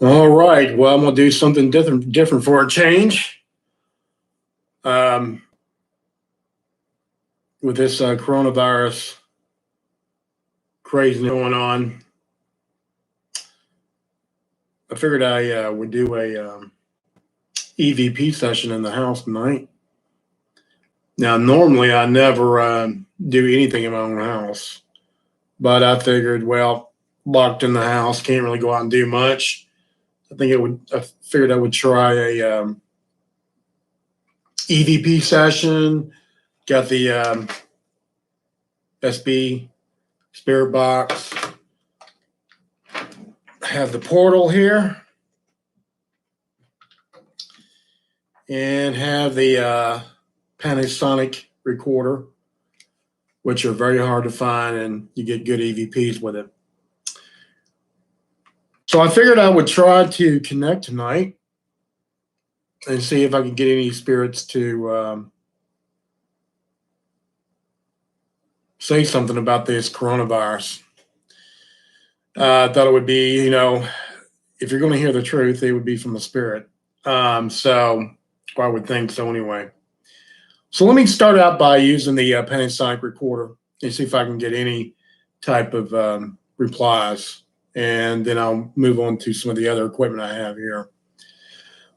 All right. Well, I'm gonna do something different for a change. Um, with this coronavirus crazy going on, I figured I would do a EVP session in the house tonight. Now, normally I never do anything in my own house, but I figured, well, locked in the house, can't really go out and do much. I figured I would try a EVP session. Got the SB spirit box. Have the portal here, and have the Panasonic recorder, which are very hard to find, and you get good EVPs with it. So I figured I would try to connect tonight and see if I can get any spirits to say something about this coronavirus. I thought it would be, if you're going to hear the truth, it would be from the spirit. So I would think so anyway. So let me start out by using the Panasonic recorder and see if I can get any type of replies. And then I'll move on to some of the other equipment I have here.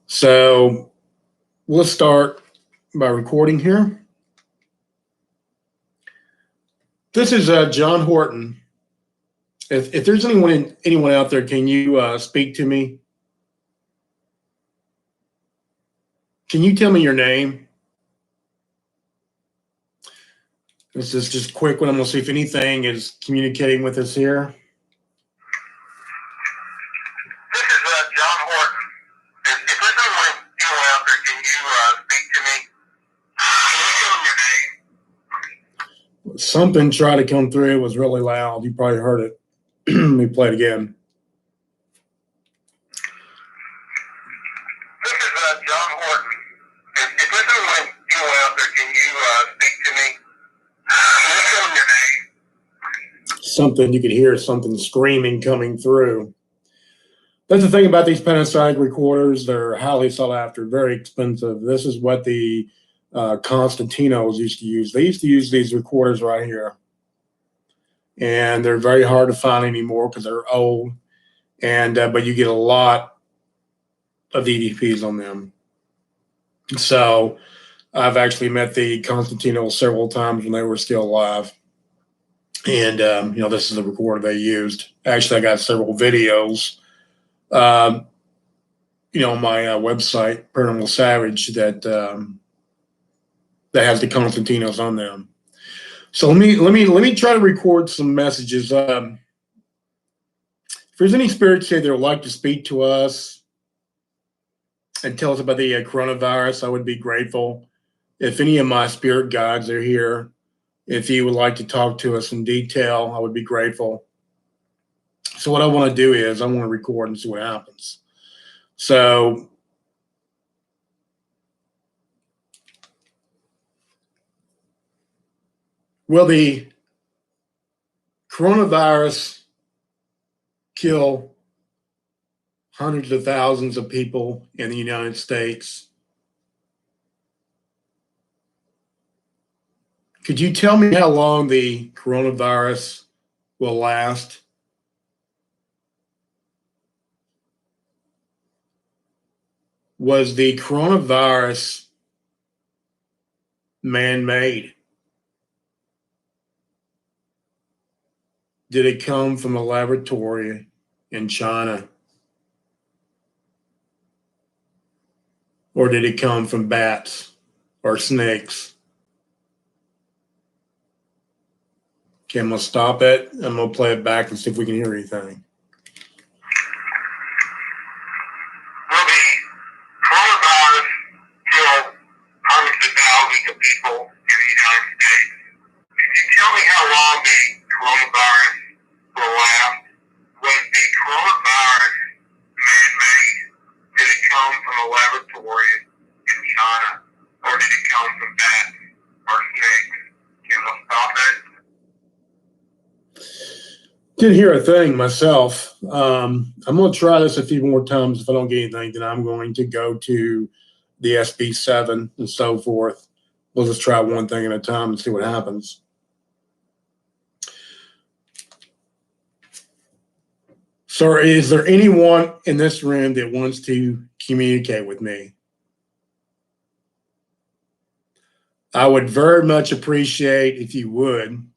So we'll start by recording here. This is John Horton. If there's anyone out there, can you speak to me? Can you tell me your name? This is just a quick one. I'm going to see if anything is communicating with us here. This is John Horton. If there's anyone out there, can you speak to me? Can you tell me your name? Something tried to come through. It was really loud. You probably heard it. Let me play it again. This is John Horton. If there's anyone out there, can you speak to me? Can you tell me your name? Something you could hear something screaming coming through. That's the thing about these Panasonic recorders. They're highly sought after, very expensive. This is what the Constantinos used to use. They used to use these recorders right here. And they're very hard to find anymore because they're old. And but you get a lot of EVPs on them. So I've actually met the Constantinos several times when they were still alive. And, this is the recorder they used. Actually, I got several videos, on my website, Paranormal Savage, that has the Constantinos on them. So let me try to record some messages. If there's any spirits here that would like to speak to us and tell us about the coronavirus, I would be grateful. If any of my spirit guides are here, if you would like to talk to us in detail, I would be grateful. So what I want to do is I want to record and see what happens. So will the coronavirus kill hundreds of thousands of people in the United States? Could you tell me how long the coronavirus will last? Was the coronavirus man-made? Did it come from a laboratory in China? Or did it come from bats or snakes? Okay, I'm going to stop it. I'm going to play it back and see if we can hear anything. Will the coronavirus kill hundreds of thousands of people in the United States? Can you tell me how long the coronavirus will last? Was the coronavirus man-made? Did it come from a laboratory in China? Or did it come from bats or snakes? Can we stop it? Didn't hear a thing myself. I'm going to try this a few more times. If I don't get anything, then I'm going to go to the SB7 and so forth. We'll just try one thing at a time and see what happens. So, is there anyone in this room that wants to communicate with me? I would very much appreciate if you would.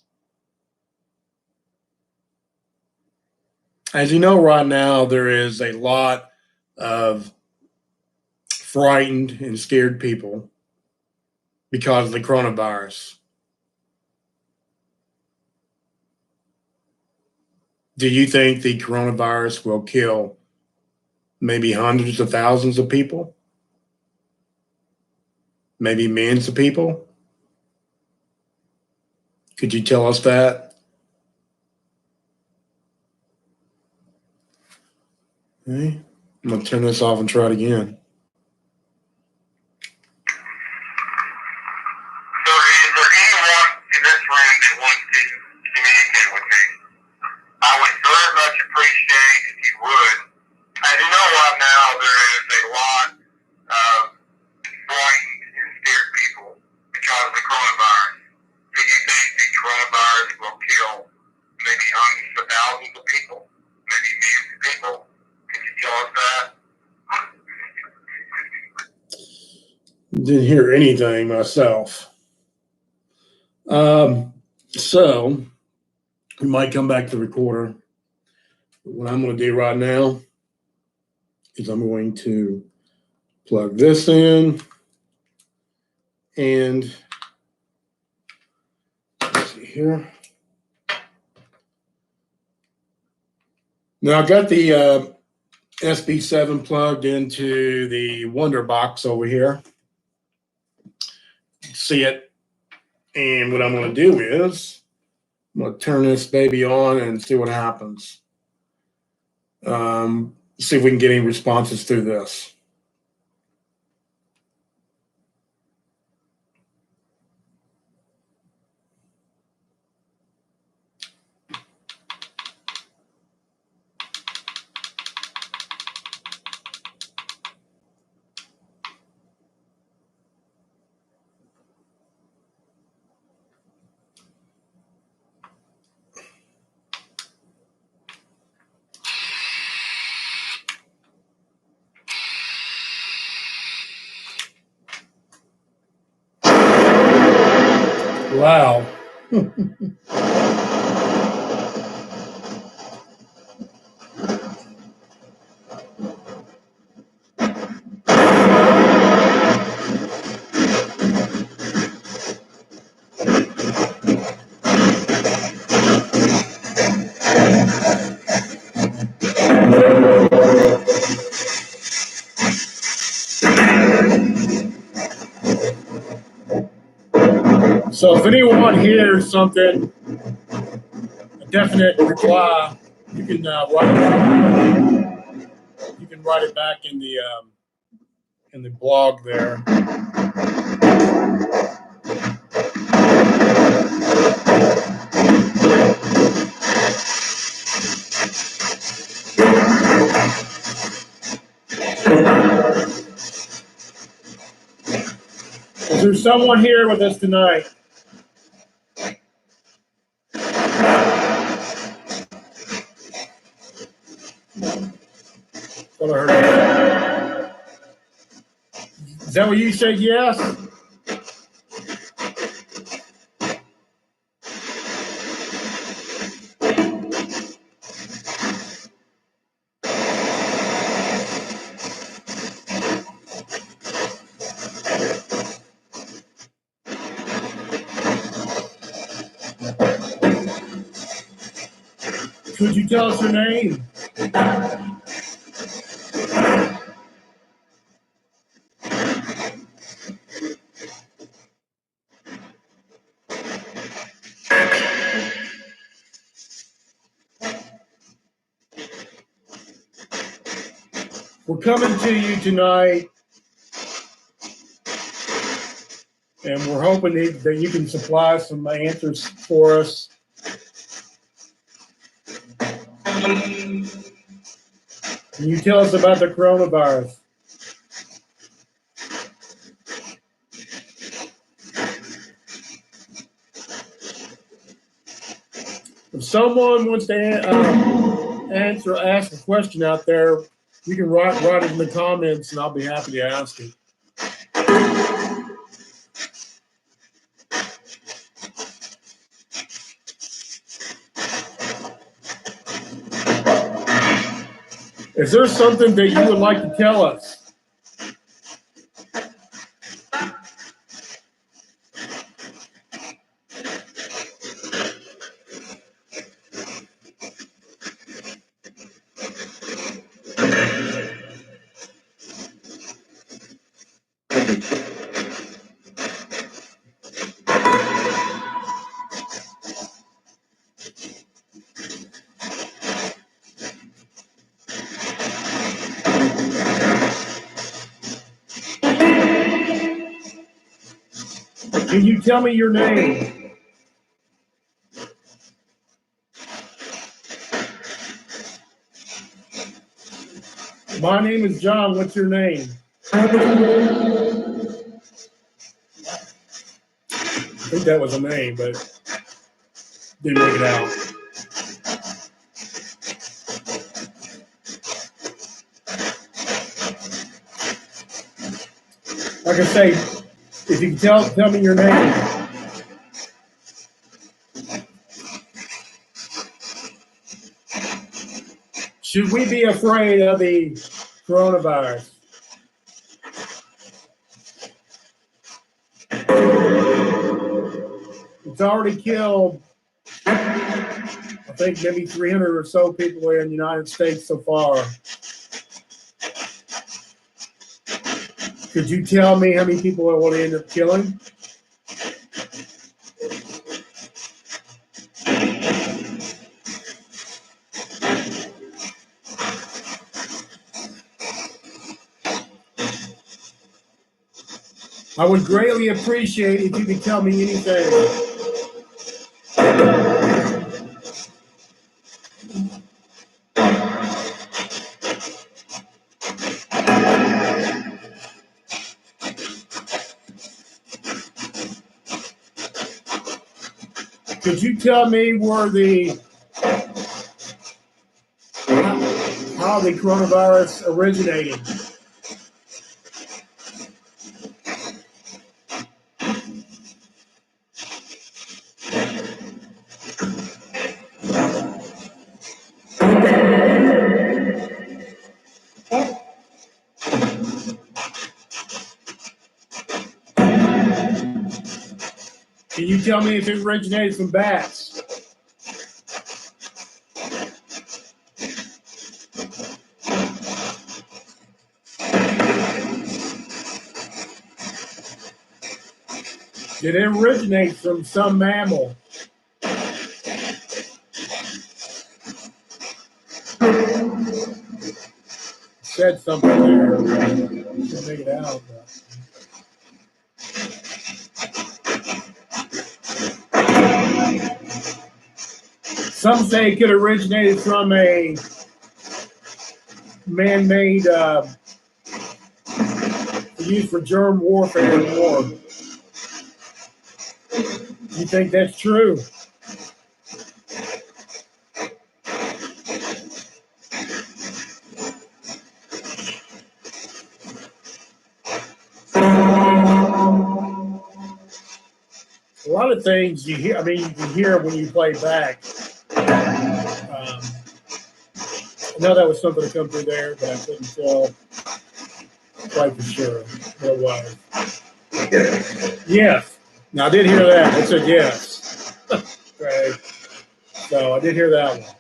As you know, right now, there is a lot of frightened and scared people because of the coronavirus. Do you think the coronavirus will kill maybe hundreds of thousands of people? Maybe millions of people? Could you tell us that? Okay. I'm going to turn this off and try it again. So is there anyone in this room that wants to communicate with me? I would very much appreciate if you would. As you know, right now there is a lot of frightened and scared people because of the coronavirus. Do you think the coronavirus will kill maybe hundreds of thousands of people, maybe millions of people? Can you tell us that? Didn't hear anything myself. So we might come back to the recorder. But what I'm going to do right now is I'm going to plug this in and let's see here. Now I got the SB7 plugged into the Wonder Box over here. See it. And what I'm going to do is I'm going to turn this baby on and see what happens. See if we can get any responses through this. Wow. So if anyone hears something, a definite reply, you can write it back in the blog there. Is there someone here with us tonight? What I heard. Is that what you said? Yes. Could you tell us your name? We're coming to you tonight, and we're hoping that you can supply some answers for us. Can you tell us about the coronavirus? If someone wants to ask a question out there, you can write it in the comments, and I'll be happy to ask it. Is there something that you would like to tell us? Can you tell me your name? My name is John. What's your name? I think that was a name, but didn't make it out. Like I say, if you can tell me your name. Should we be afraid of the coronavirus? It's already killed, I think, maybe 300 or so people here in the United States so far. Could you tell me how many people it will end up killing? I would greatly appreciate if you could tell me anything. Could you tell me where how the coronavirus originated? Can you tell me if it originated from bats? Did it originate from some mammal? Said something there. Can't make it out. Some say it could have originated from a man-made used for germ warfare and war. You think that's true? A lot of things you hear. I mean, you can hear when you play back. I know that was something to come through there, but I couldn't tell quite for sure what it was. Yes. Now I did hear that. It said yes. Okay. So I did hear that one.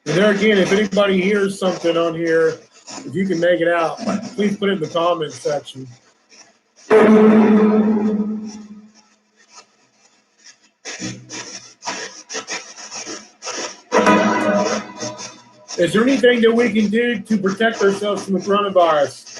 And there again, if anybody hears something on here, if you can make it out, please put it in the comments section. Is there anything that we can do to protect ourselves from the coronavirus?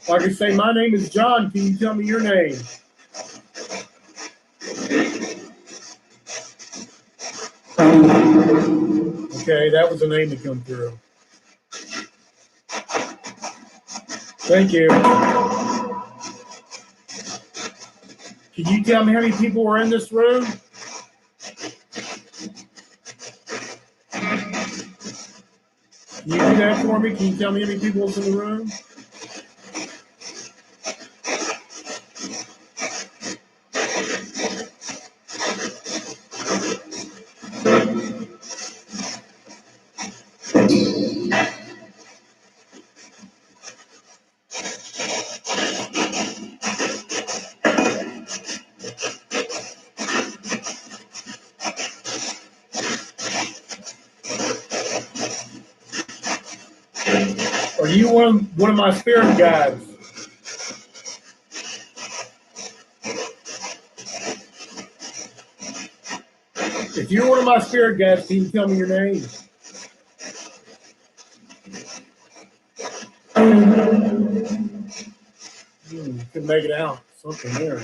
Like I say, my name is John. Can you tell me your name? Okay, that was the name that come through. Thank you. Can you tell me how many people were in this room? Can you do that for me? Can you tell me how many people was in the room? Are you one of my spirit guides? If you're one of my spirit guides, can you tell me your name? Can make it out. Something there.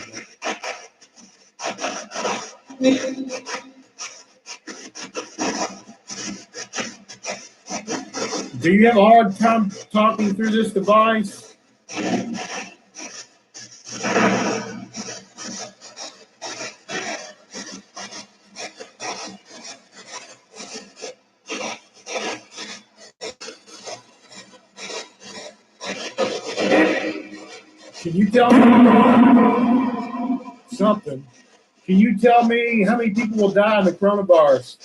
Do you have a hard time talking through this device? Can you tell me something? Can you tell me how many people will die in the coronavirus?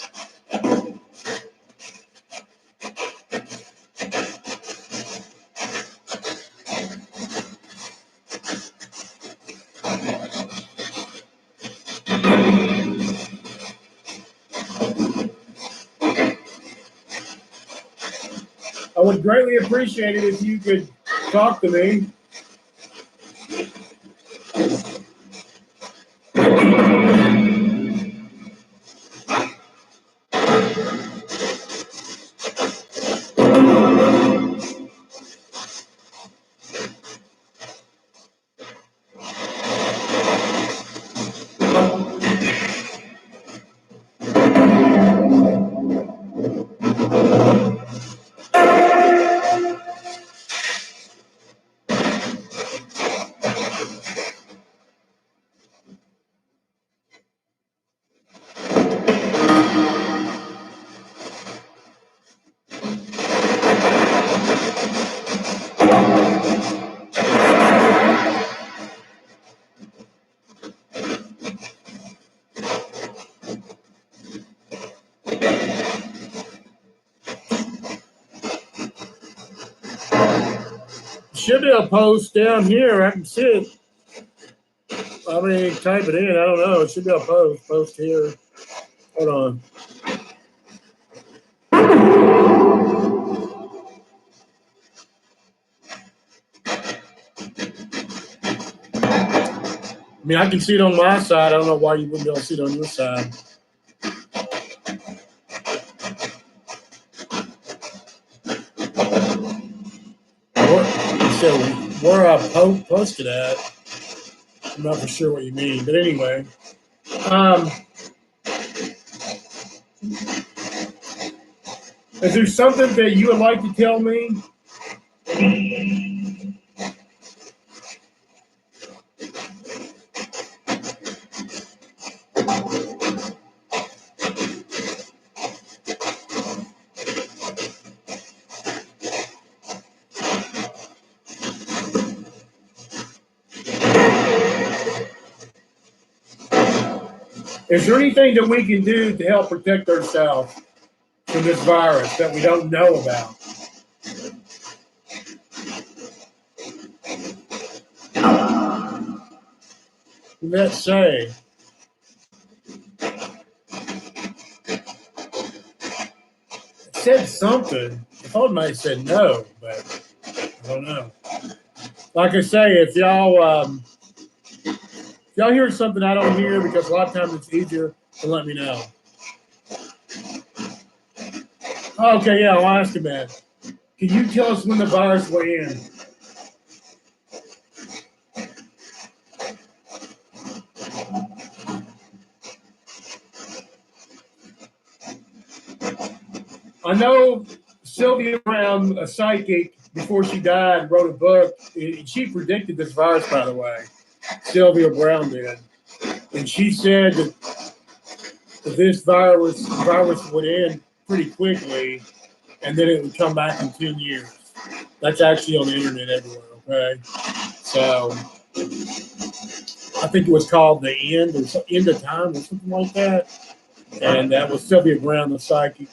I would greatly appreciate it if you could talk to me. Should be a post down here. I can see it. I mean, type it in. I don't know. It should be a post. Post here. Hold on. I mean, I can see it on my side. I don't know why you wouldn't be able to see it on your side. So where I posted at, I'm not for sure what you mean. But anyway, is there something that you would like to tell me? Is there anything that we can do to help protect ourselves from this virus that we don't know about? Let's say. It said something. I thought it might have said no, but I don't know. Like I say, if y'all hear something I don't hear, because a lot of times it's easier to let me know. Okay, yeah, I'll ask him that. Can you tell us when the virus went in? I know Sylvia Brown, a psychic, before she died, wrote a book. She predicted this virus, by the way. Sylvia Brown did. And she said that this virus would end pretty quickly, and then it would come back in 10 years. That's actually on the internet everywhere, okay? So I think it was called The End or End of Time or something like that. And that was Sylvia Brown, the psychic.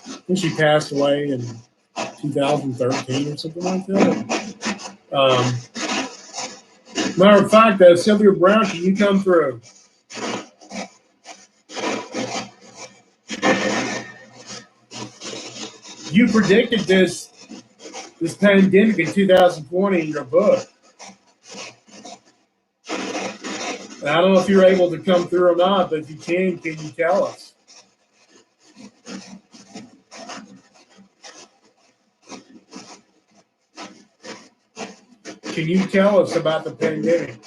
I think she passed away in 2013 or something like that. Matter of fact, Sylvia Brown, can you come through? You predicted this pandemic in 2020 in your book. And I don't know if you're able to come through or not, but if you can you tell us? Can you tell us about the pandemic?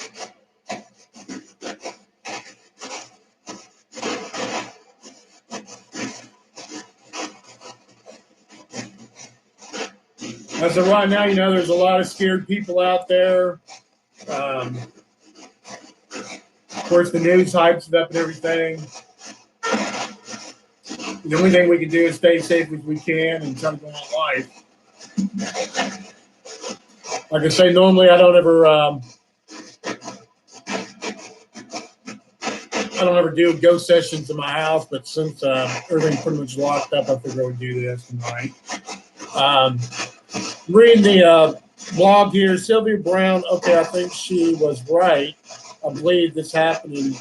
As of right now, there's a lot of scared people out there. Of course, the news hypes it up and everything. The only thing we can do is stay safe as we can and try to go on life. Like I say, normally I don't ever do ghost sessions in my house, but since everything's pretty much locked up, I figured I would do this tonight. Reading the blog here, Sylvia Brown, okay, I think she was right. I believe this happened in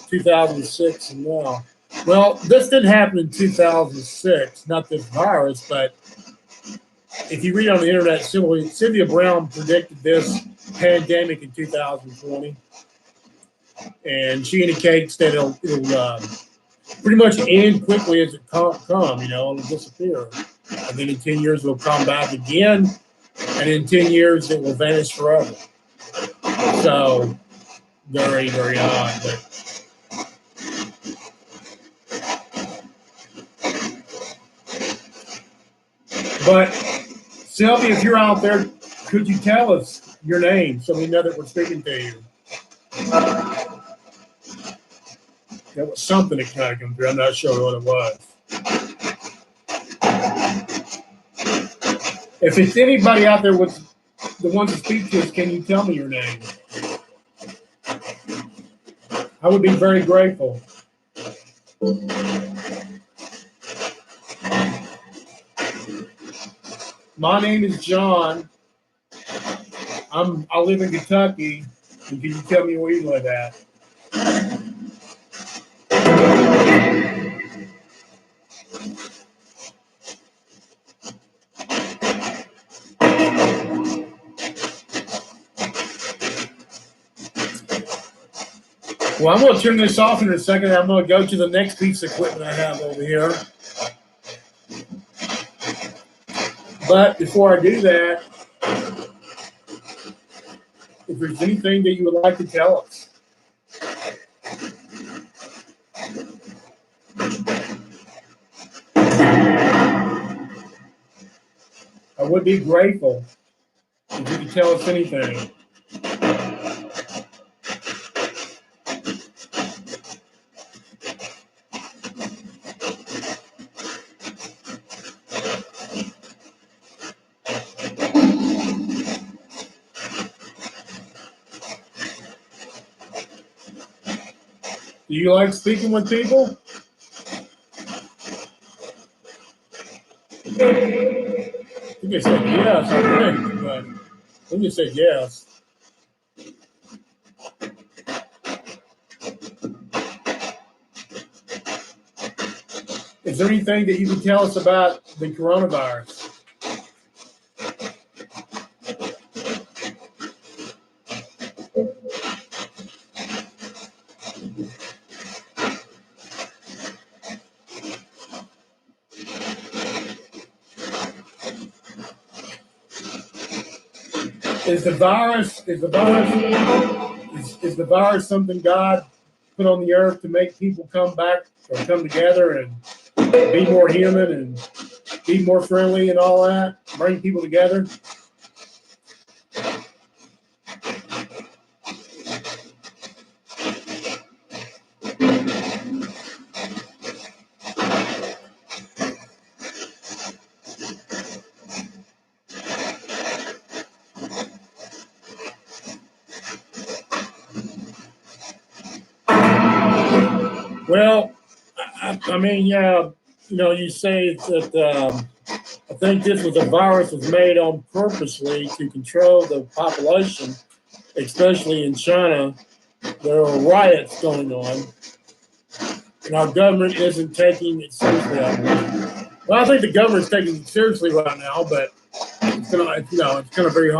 2006 and now. Well, this didn't happen in 2006, not this virus, but if you read on the internet, Sylvia Brown predicted this pandemic in 2020. And she indicates that it'll pretty much end quickly as it come, it'll disappear. And then in 10 years, it'll come back again. And in 10 years, it will vanish forever. So, very, very odd. But Sylvia, if you're out there, could you tell us your name so we know that we're speaking to you? There was something that kind of come through. I'm not sure what it was. If it's anybody out there with the ones to speak to us, can you tell me your name? I would be very grateful. My name is John. I live in Kentucky. And can you tell me where you live at? Well, I'm going to turn this off in a second. I'm going to go to the next piece of equipment I have over here. But before I do that, if there's anything that you would like to tell us. I would be grateful if you could tell us anything. Do you like speaking with people? I think they said yes, I think, but I think they said yes. Is there anything that you can tell us about the coronavirus? Is the virus something God put on the earth to make people come back or come together and be more human and be more friendly and all that, bring people together. Well, I mean, yeah, you know, you say that I think this was a virus was made on purposely to control the population, especially in China. There are riots going on, and our government isn't taking it seriously. Well, I think the government's taking it seriously right now, but it's gonna, you know, it's kind of very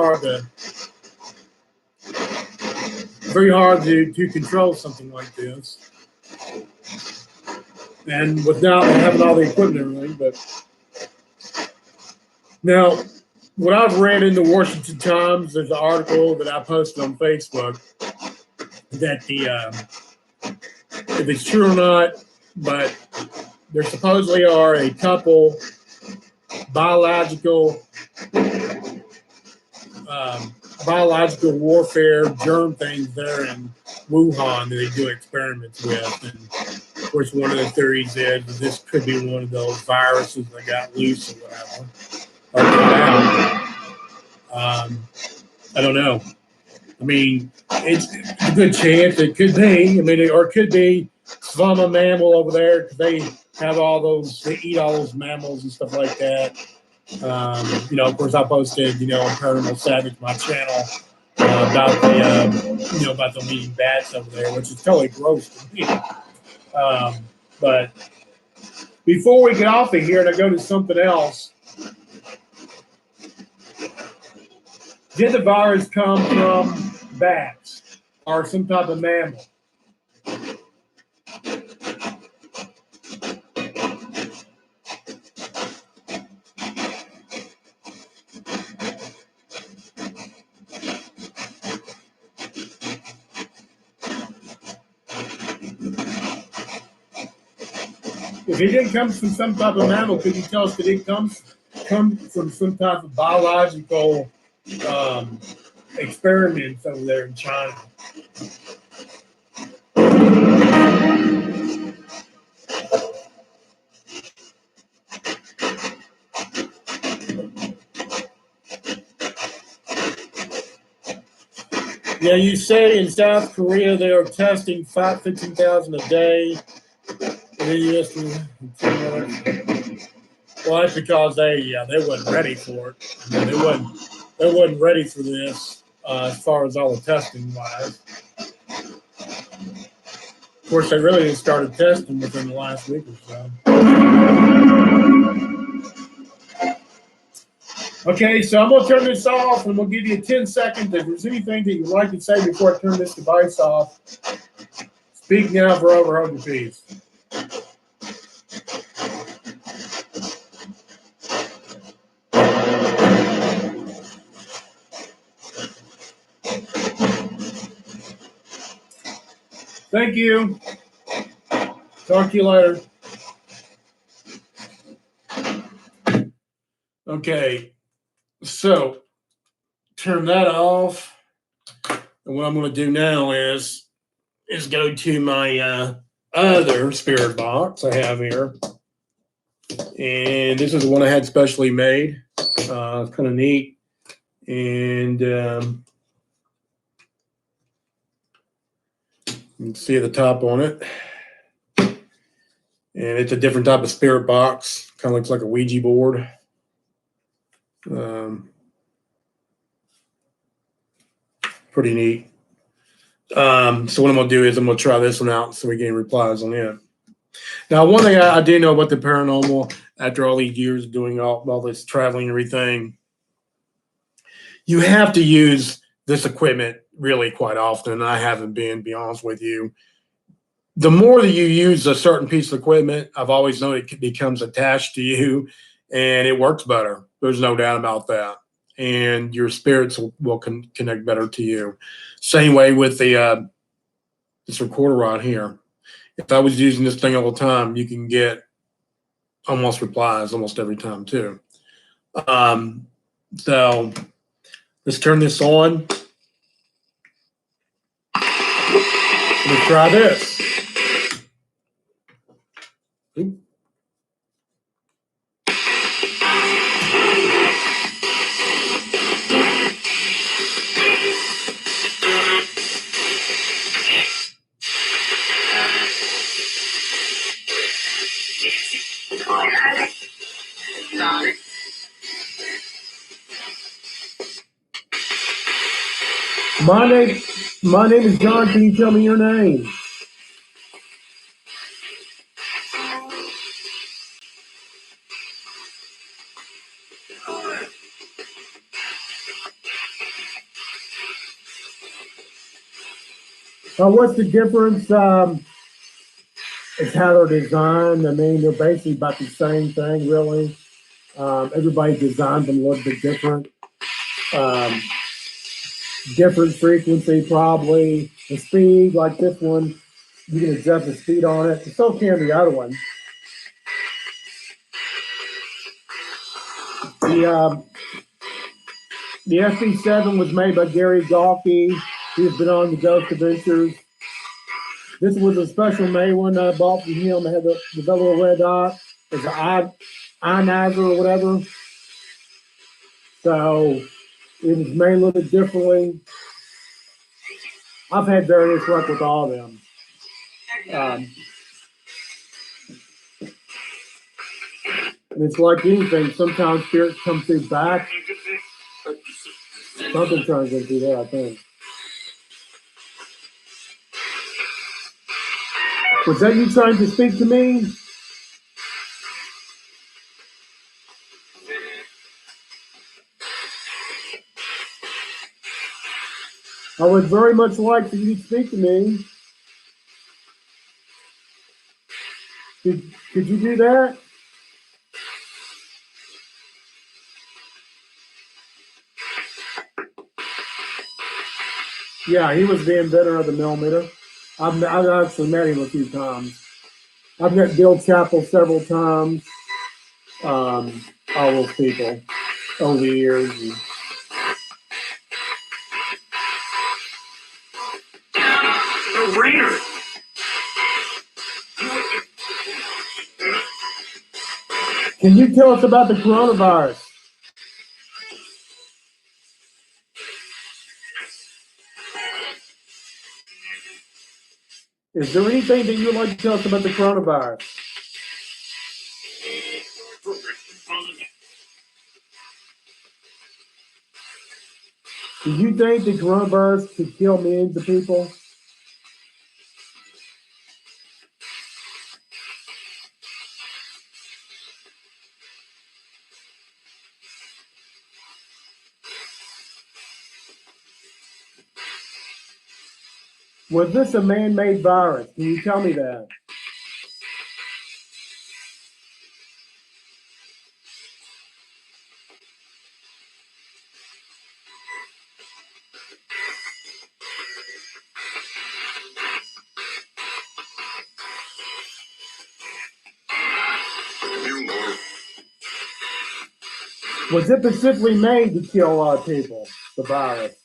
hard to control something like this, and without having all the equipment and everything. But now, what I've read in the Washington Times, there's an article that I posted on Facebook that if it's true or not, but there supposedly are a couple biological biological warfare germ things there in Wuhan that they do experiments with. And of course, one of the theories is that this could be one of those viruses that got loose or whatever, or got out. I don't know. I mean, it's a good chance it could be. I mean, or it could be some a mammal over there because they have all those, they eat all those mammals and stuff like that. You know, of course, I posted, you know, on Paranormal Savage, my channel, about the, you know, about them eating bats over there, which is totally gross to me. But before we get off of here and I go to something else, did the virus come from bats or some type of mammal? If it didn't come from some type of mammal, could you tell us, did it come from some type of biological experiments over there in China? Yeah, you say in South Korea they are testing 15,000 a day. Well, that's because they wasn't ready for it. I mean, they wasn't ready for this as far as all the testing wise. Of course, they really started testing within the last week or so. Okay, so I'm gonna turn this off, and we'll give you 10 seconds. If there's anything that you'd like to say before I turn this device off, speak now for over 100 peace. Thank you. Talk to you later. Okay, so turn that off. And what I'm going to do now is go to my other spirit box I have here. And this is the one I had specially made. It's kind of neat. And you can see the top on it. And it's a different type of spirit box. Kind of looks like a Ouija board. Pretty neat. So what I'm going to do is I'm going to try this one out so we get replies on it. Now, one thing I do know about the paranormal, after all these years of doing all this traveling and everything, you have to use this equipment really quite often. I haven't been, to be honest with you. The more that you use a certain piece of equipment, I've always known it becomes attached to you and it works better. There's no doubt about that. And your spirits will connect better to you. Same way with the this recorder right here. If I was using this thing all the time, you can get almost replies almost every time too. So let's turn this on. Let's try this. My name is John. Can you tell me your name? What's the difference? It's how they're designed. I mean, they're basically about the same thing, really. Everybody designs them a little bit different. Different frequency, probably. The speed, like this one, you can adjust the speed on it. So can the other one. The FB7 was made by Gary Galkey. He's been on the Ghost Adventures. This was a special made one I bought from him. It had the little red dot. It's an ionizer or whatever. So it was made a little bit differently. I've had various luck with all of them. And it's like anything. Sometimes spirits come through back. Something trying to get through there, I think. Was that you trying to speak to me? I would very much like for you to speak to me. Could you do that? Yeah, he was the inventor of the millimeter. I've actually met him a few times. I've met Bill Chappell several times. All those people over the years. The Raider. Can you tell us about the coronavirus? Is there anything that you would like to tell us about the coronavirus? Do you think the coronavirus could kill millions of people? Was this a man-made virus? Can you tell me that? Was it specifically made to kill a lot of people, the virus?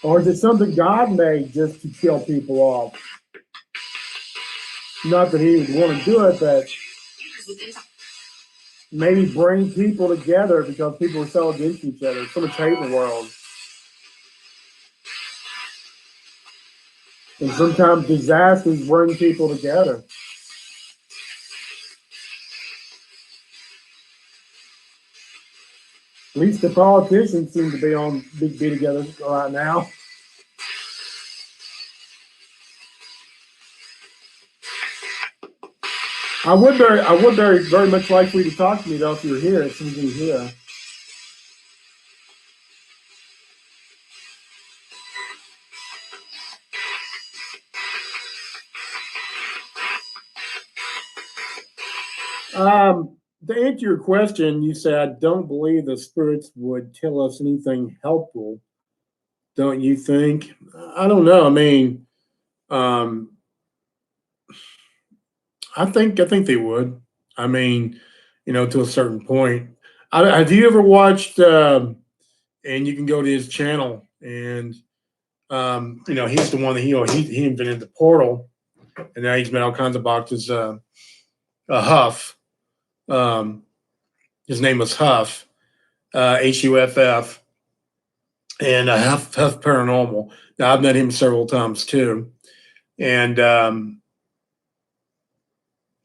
Or is it something God made just to kill people off? Not that he would want to do it, but maybe bring people together because people are so against each other. So much hate in the world. And sometimes disasters bring people together. At least the politicians seem to be together right now. I would very much like for you to talk to me though if you're here, as soon as you're here. To answer your question, you said I don't believe the spirits would tell us anything helpful. Don't you think? I don't know. I mean, um, I think they would. I mean, to a certain point. Have you ever watched? And you can go to his channel, and he's the one that he invented the portal, and now he's made all kinds of boxes. A Huff. Um, his name was Huff, Huff, and Huff Paranormal. Now I've met him several times too, and I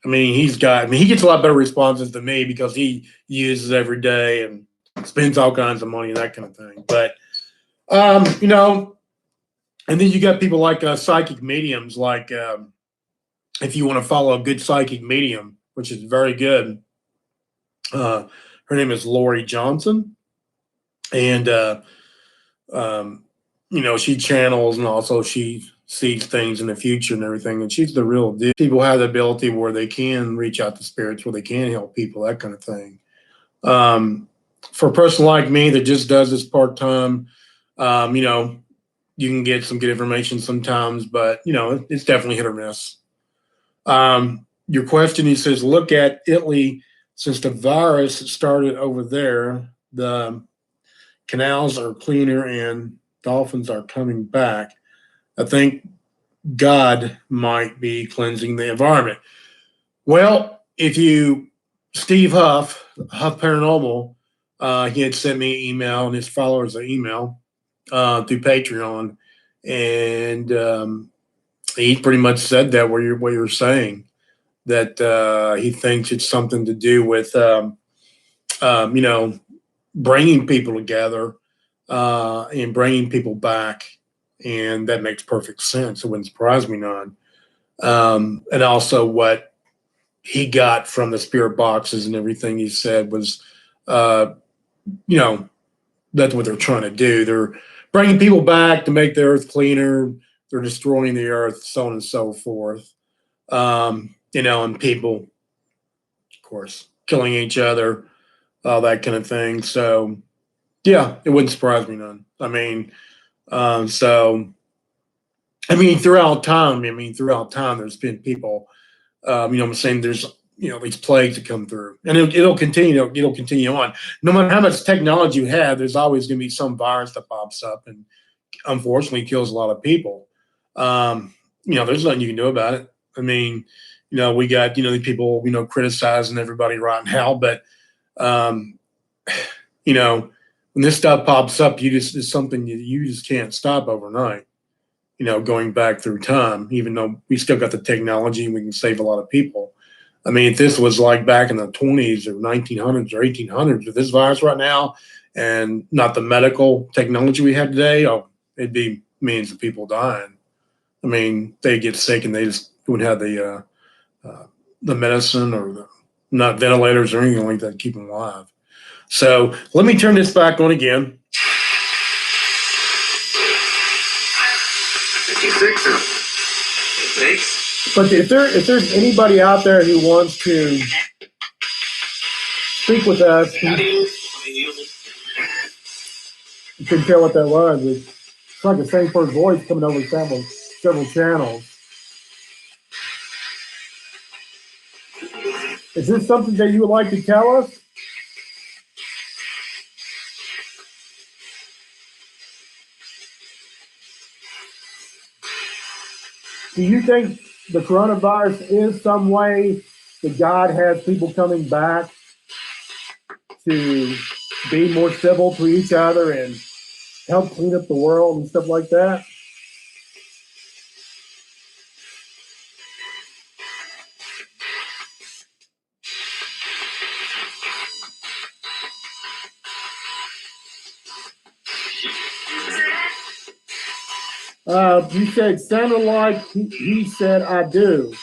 mean he gets a lot better responses than me because he uses every day and spends all kinds of money and that kind of thing. But you know, and then you got people like psychic mediums, like if you want to follow a good psychic medium, which is very good. Uh, Her name is Lori Johnson, and um, she channels and also she sees things in the future and everything. And she's the real deal. People have the ability where they can reach out to spirits, where they can help people, that kind of thing. Um, for a person like me that just does this part time, you know, you can get some good information sometimes, but it's definitely hit or miss. Your question, he says, look at Italy. Since the virus started over there, the canals are cleaner and dolphins are coming back. I think God might be cleansing the environment. Well, if you, Steve Huff Paranormal, he had sent me an email and his followers an email through Patreon, and he pretty much said that what you're saying, that he thinks it's something to do with you know bringing people together and bringing people back, and that makes perfect sense. It wouldn't surprise me none. And also, what he got from the spirit boxes and everything he said was, uh, you know, that's what they're trying to do. They're bringing people back to make the earth cleaner. They're destroying the earth, so on and so forth. And people, of course, killing each other, all that kind of thing. So, yeah, it wouldn't surprise me none. So throughout time, there's been people. I'm saying there's these plagues that come through, and it'll continue. It'll continue on. No matter how much technology you have, there's always going to be some virus that pops up and unfortunately kills a lot of people. There's nothing you can do about it. I mean, we got the people criticizing everybody right now, but um, you know when this stuff pops up, it's something you just can't stop overnight. Going back through time, even though we still got the technology and we can save a lot of people. I mean, if this was like back in the 20s or 1900s or 1800s with this virus right now and not the medical technology we have today, it'd be millions of people dying. I mean, they get sick and they just wouldn't have the medicine or not ventilators or anything like that to keep them alive. So let me turn this back on again. But if there's anybody out there who wants to speak with us, you can tell what that was. It's like the same first voice coming over several channels. Is this something that you would like to tell us? Do you think the coronavirus is some way that God has people coming back to be more civil to each other and help clean up the world and stuff like that? You said sounded like he said I do.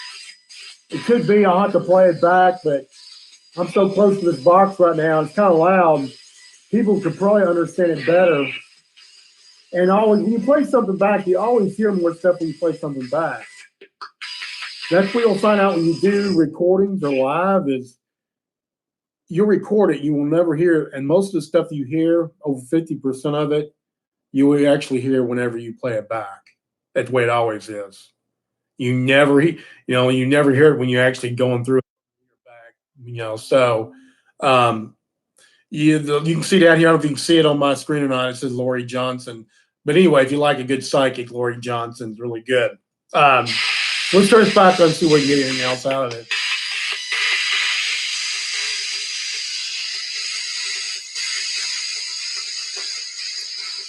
It could be. I'll have to play it back, but I'm so close to this box right now. It's kind of loud. People could probably understand it better. And always, when you play something back, you always hear more stuff when you play something back. That's what you'll find out when you do recordings or live is you record it, you will never hear it. And most of the stuff you hear, over 50% of it, you will actually hear whenever you play it back. That's the way it always is. You never hear it when you're actually going through it back. So um, you can see down here. I don't know if you can see it on my screen or not. It says Lori Johnson. But anyway, if you like a good psychic, Lori Johnson's really good. Let's turn this back and see if we can get anything else out of it.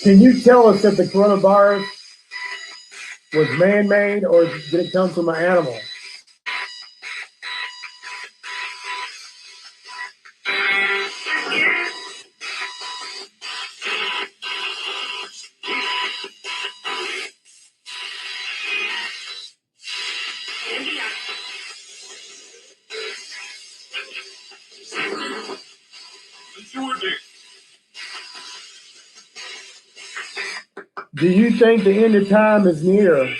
Can you tell us if the coronavirus was man-made or did it come from an animal? Do you think the end of time is near?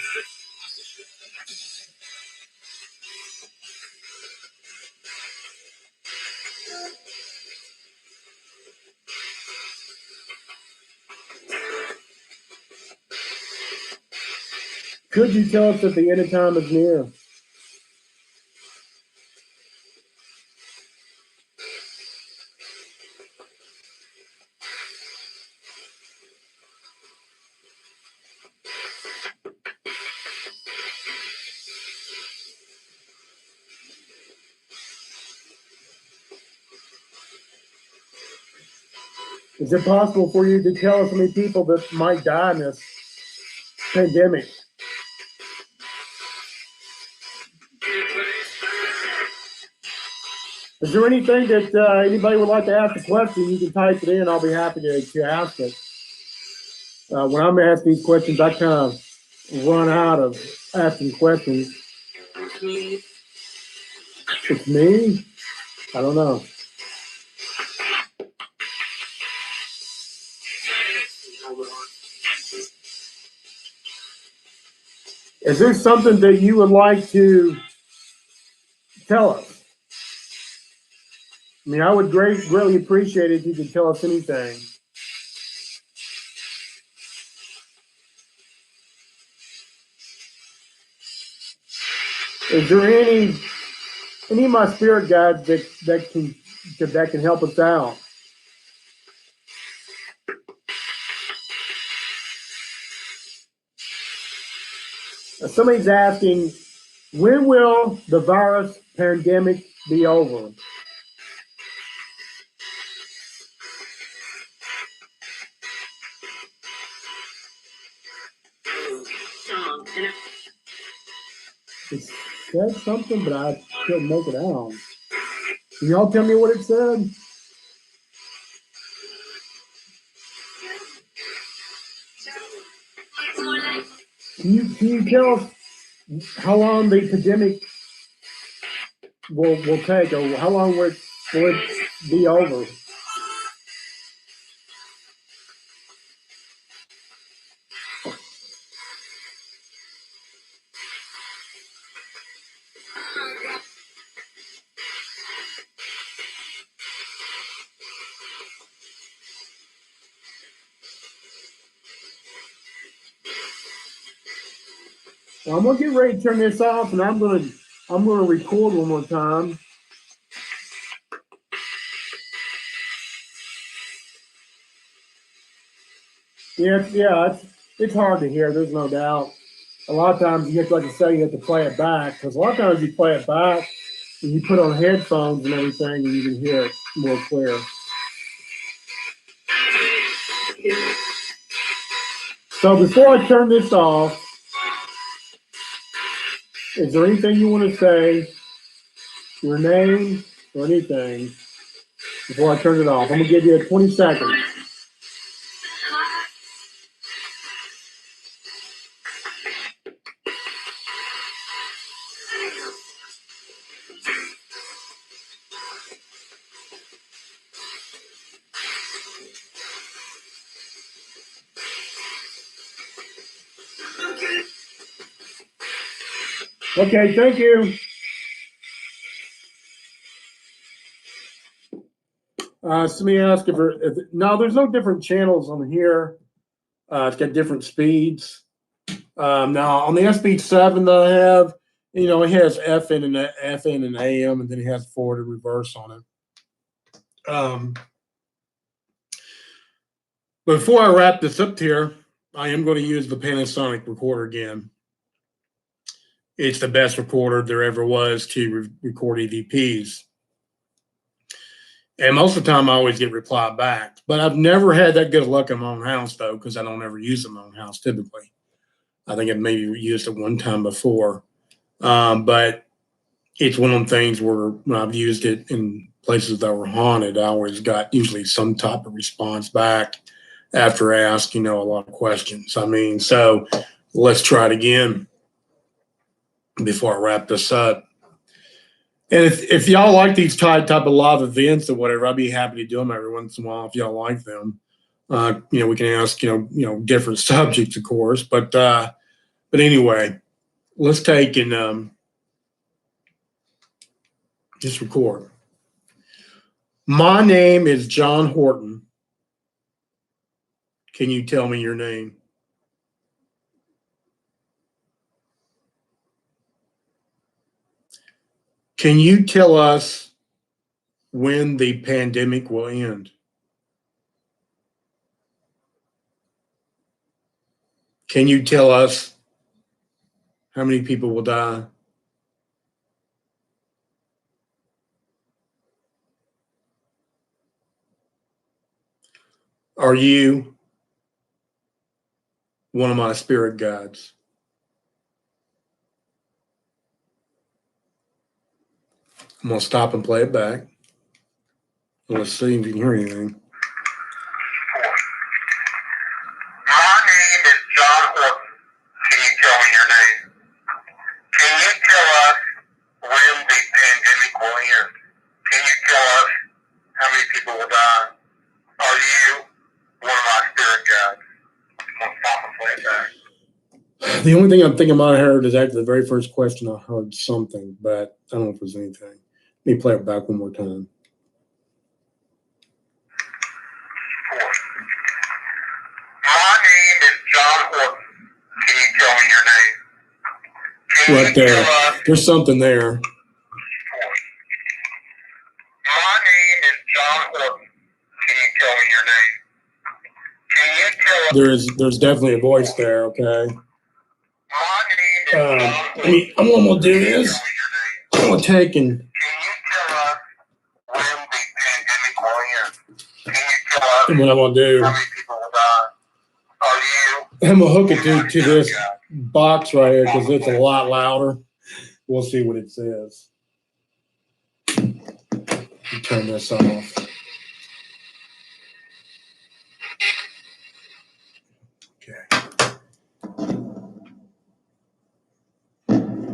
Could you tell us if the end of time is near? Is it possible for you to tell us how many people that might die in this pandemic? Is there anything that anybody would like to ask a question? You can type it in. I'll be happy to ask it. When I'm asking these questions, I kind of run out of asking questions. It's me? I don't know. Is there something that you would like to tell us? I mean, I would greatly appreciate it if you could tell us anything. Is there any of my spirit guides that can help us out? Somebody's asking, when will the virus pandemic be over? It said something, but I couldn't make it out. Can y'all tell me what it said? Can you tell us how long the pandemic will take, or how long will it be over? Well, I'm gonna get ready to turn this off, and I'm gonna record one more time. Yeah, it's hard to hear. There's no doubt. A lot of times you have to, like I say, you have to play it back, because a lot of times you play it back and you put on headphones and everything, and you can hear it more clear. So before I turn this off, is there anything you want to say, your name or anything, before I turn it off? I'm gonna give you 20 seconds. Okay, thank you. So let me ask if no, there's no different channels on here. It's got different speeds. Now on the SB7 that I have, it has FN and AM, and then it has forward and reverse on it. Before I wrap this up here, I am going to use the Panasonic recorder again. It's the best recorder there ever was to record EVPs. And most of the time, I always get reply back. But I've never had that good luck in my own house, though, because I don't ever use it in my own house typically. I think I've maybe used it one time before. But it's one of them things where when I've used it in places that were haunted, I always got usually some type of response back after I asked, a lot of questions. So let's try it again before I wrap this up. And if y'all like these type of live events or whatever, I'd be happy to do them every once in a while if y'all like them. We can ask, different subjects, of course. But anyway, let's take and just record. My name is John Horton. Can you tell me your name? Can you tell us when the pandemic will end? Can you tell us how many people will die? Are you one of my spirit guides? I'm going to stop and play it back. Let's see if you can hear anything. My name is John Horton. Can you tell me your name? Can you tell us when the pandemic will end? Can you tell us how many people will die? Are you one of my spirit guides? I'm going to stop and play it back. The only thing I'm thinking about here is actually the very first question I heard something, but I don't know if there's anything. Let me play it back one more time. My name is John Horton. Can you tell me your name? Can Right you there. tell us? There's something there. My name is John Horton. Can you tell me your name? Can you tell us? There's definitely a voice there, okay? My name is John Horton. I'm going to do is I'm going to take and Can you tell us when the pandemic will end? Can you tell us what I'm going to do, how many people will die? Are you? I'm going to hook it to this box right here because it's a lot louder. We'll see what it says. Turn this off.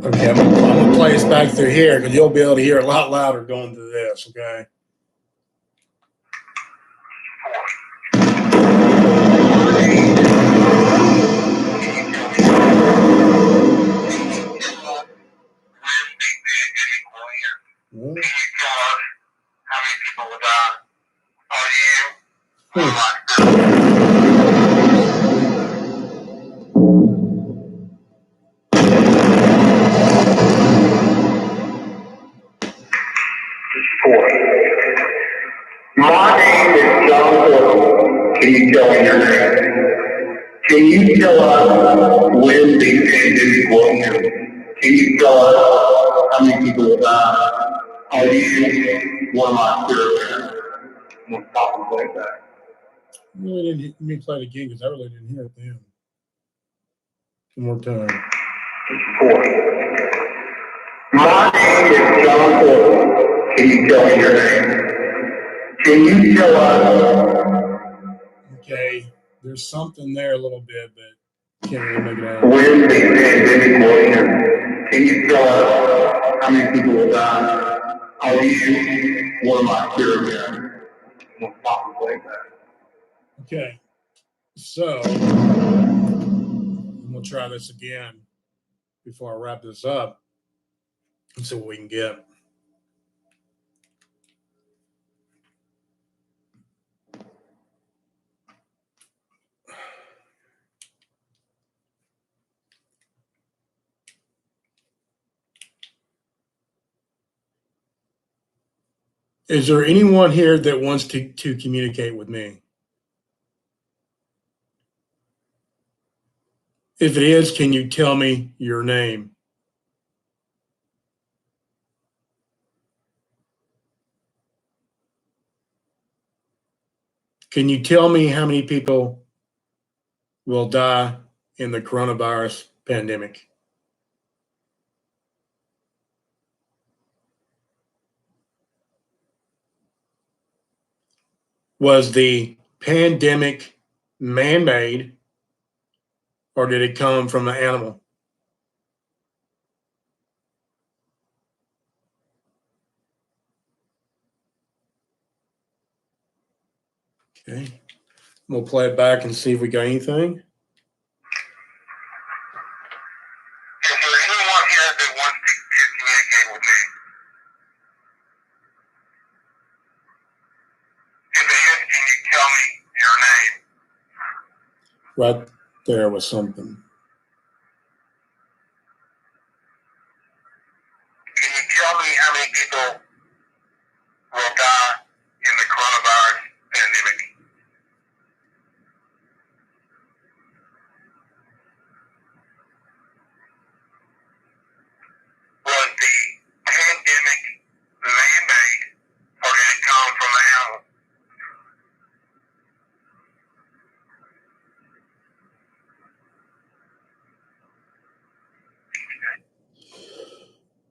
Okay, I'm gonna play this back through here because you'll be able to hear a lot louder going through this, okay? Can you tell us how many people will die? Are you? My name is John Horton. Can you tell me your name? Can you tell us when the pandemic will end? Can you tell us how many people will die? Are you one of my spirit guides? I'm going to stop and play that. Let me play it again because I really didn't hear it then. One more time. My name is John Horton. Can you tell me your name? Can you tell us? Okay, there's something there a little bit, but can't really make it out. When the pandemic will end? Can you tell us how many people will die? Are you one of my spirit guides? I'm going to stop and play that. Okay, so I'm gonna try this again before I wrap this up and see what we can get. Is there anyone here that wants to communicate with me? If it is, can you tell me your name? Can you tell me how many people will die in the coronavirus pandemic? Was the pandemic man-made, or did it come from an animal? Okay. We'll play it back and see if we got anything. Is there anyone here that wants to communicate with me? If it is, can you tell me your name? Right there was something. Can you tell me how many people will die in the coronavirus pandemic? Was the pandemic man-made, or did it come from an animal?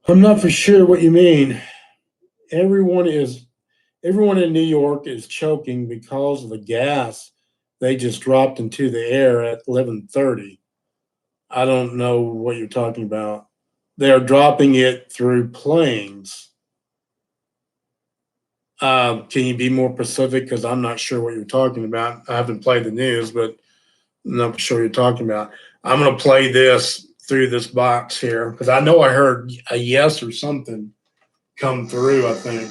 I'm not for sure what you mean. Everyone in New York is choking because of the gas they just dropped into the air at 11:30. I don't know what you're talking about. They are dropping it through planes. Can you be more specific? Because I'm not sure what you're talking about. I haven't played the news, but I'm not sure what you're talking about. I'm going to play this through this box here because I know I heard a yes or something come through, I think.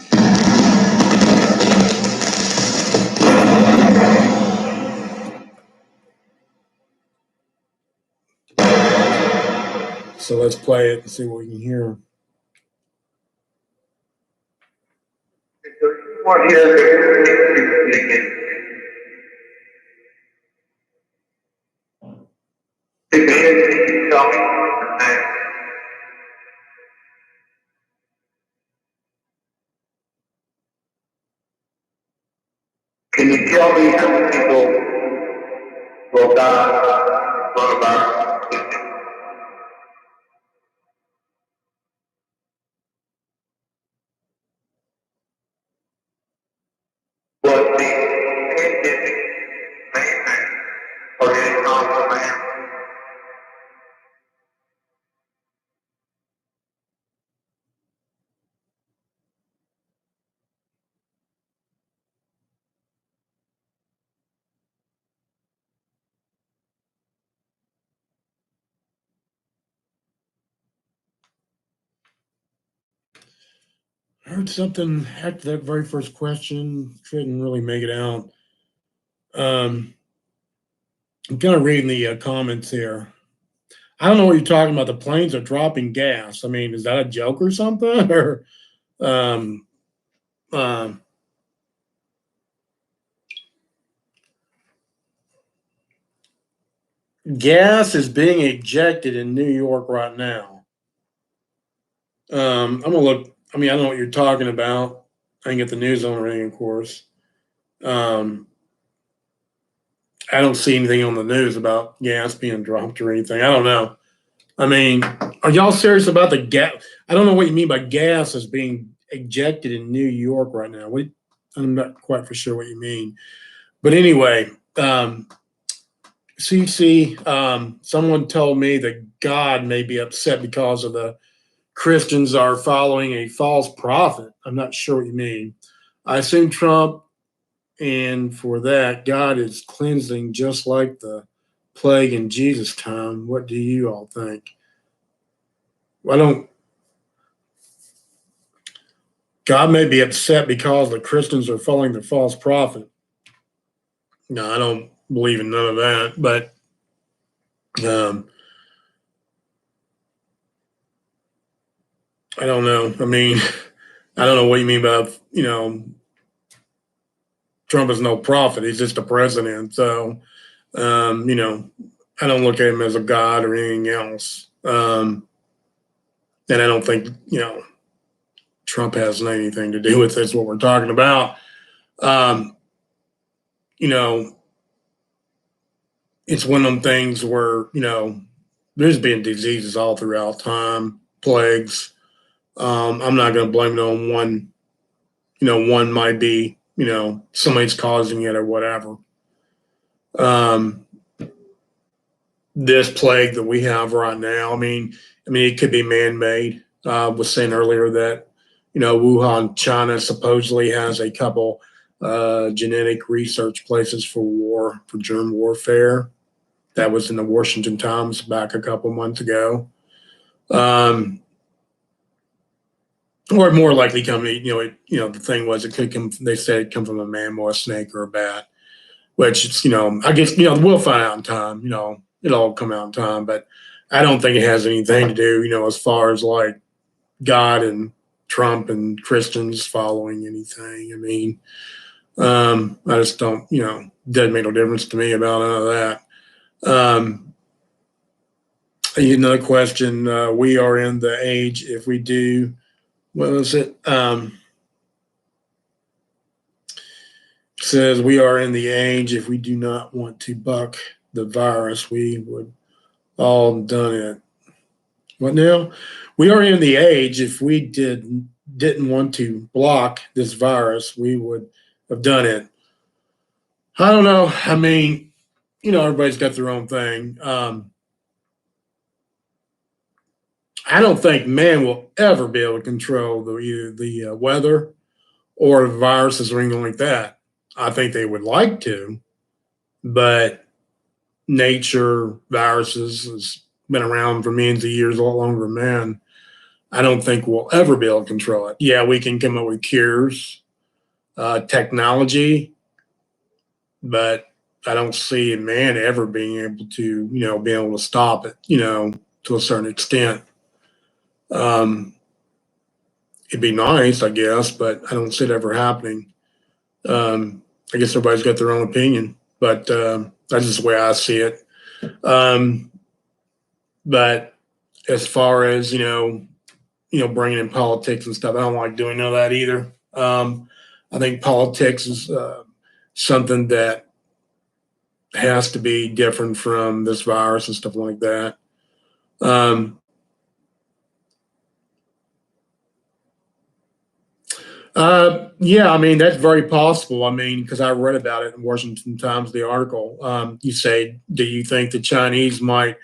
So let's play it and see what we can hear. Is there anyone here that wants to communicate with me? If it is, can you tell me your name? Can you tell me how many people will die from coronavirus? Was the pandemic man-made, or did it come from an animal? I heard something after that very first question. Couldn't really make it out. I'm kind of reading the comments here. I don't know what you're talking about. The planes are dropping gas. I mean, is that a joke or something? Or um, um, gas is being ejected in New York right now. I'm gonna look. I mean, I don't know what you're talking about. I can get the news on ring, of course. Um, I don't see anything on the news about gas being dropped or anything. I don't know. I mean, are y'all serious about the gas? I don't know what you mean by gas is being ejected in New York right now. I'm not quite for sure what you mean. But anyway, CC, someone told me that God may be upset because of the Christians are following a false prophet. I'm not sure what you mean. I assume Trump, and for that, God is cleansing just like the plague in Jesus' time. What do you all think? I don't. God may be upset because the Christians are following the false prophet. No, I don't believe in none of that. But um, I don't know. I mean, I don't know what you mean by, Trump is no prophet. He's just a president. So, I don't look at him as a god or anything else. And I don't think, Trump has anything to do with this, what we're talking about. Um, you know, it's one of them things where, there's been diseases all throughout time, plagues. I'm not going to blame it on one. One might be, somebody's causing it or whatever. Um, this plague that we have right now, it could be man-made. Was saying earlier that, Wuhan, China supposedly has a couple genetic research places for germ warfare. That was in the Washington Times back a couple months ago. Or more likely come, the thing was it could come. They said it come from a mammal, a snake, or a bat. Which it's, I guess, we'll find out in time. It'll all come out in time. But I don't think it has anything to do, as far as like God and Trump and Christians following anything. I just don't, doesn't make no difference to me about none of that. Another question. We are in the age, if we do, what was it? Says we are in the age, if we do not want to buck the virus, we would all done it. What now? We are in the age, if we didn't want to block this virus, we would have done it. I don't know. Everybody's got their own thing. I don't think man will ever be able to control the weather or viruses or anything like that. I think they would like to, but nature, viruses has been around for millions of years, a lot longer than man. I don't think we'll ever be able to control it. Yeah, we can come up with cures, technology, but I don't see man ever being able to, be able to stop it, to a certain extent. It'd be nice, I guess, but I don't see it ever happening. I guess everybody's got their own opinion, but that's just the way I see it. But as far as bringing in politics and stuff, I don't like doing none of that either. I think politics is something that has to be different from this virus and stuff like that. Yeah, that's very possible. Because I read about it in Washington Times, the article. You say, do you think the Chinese might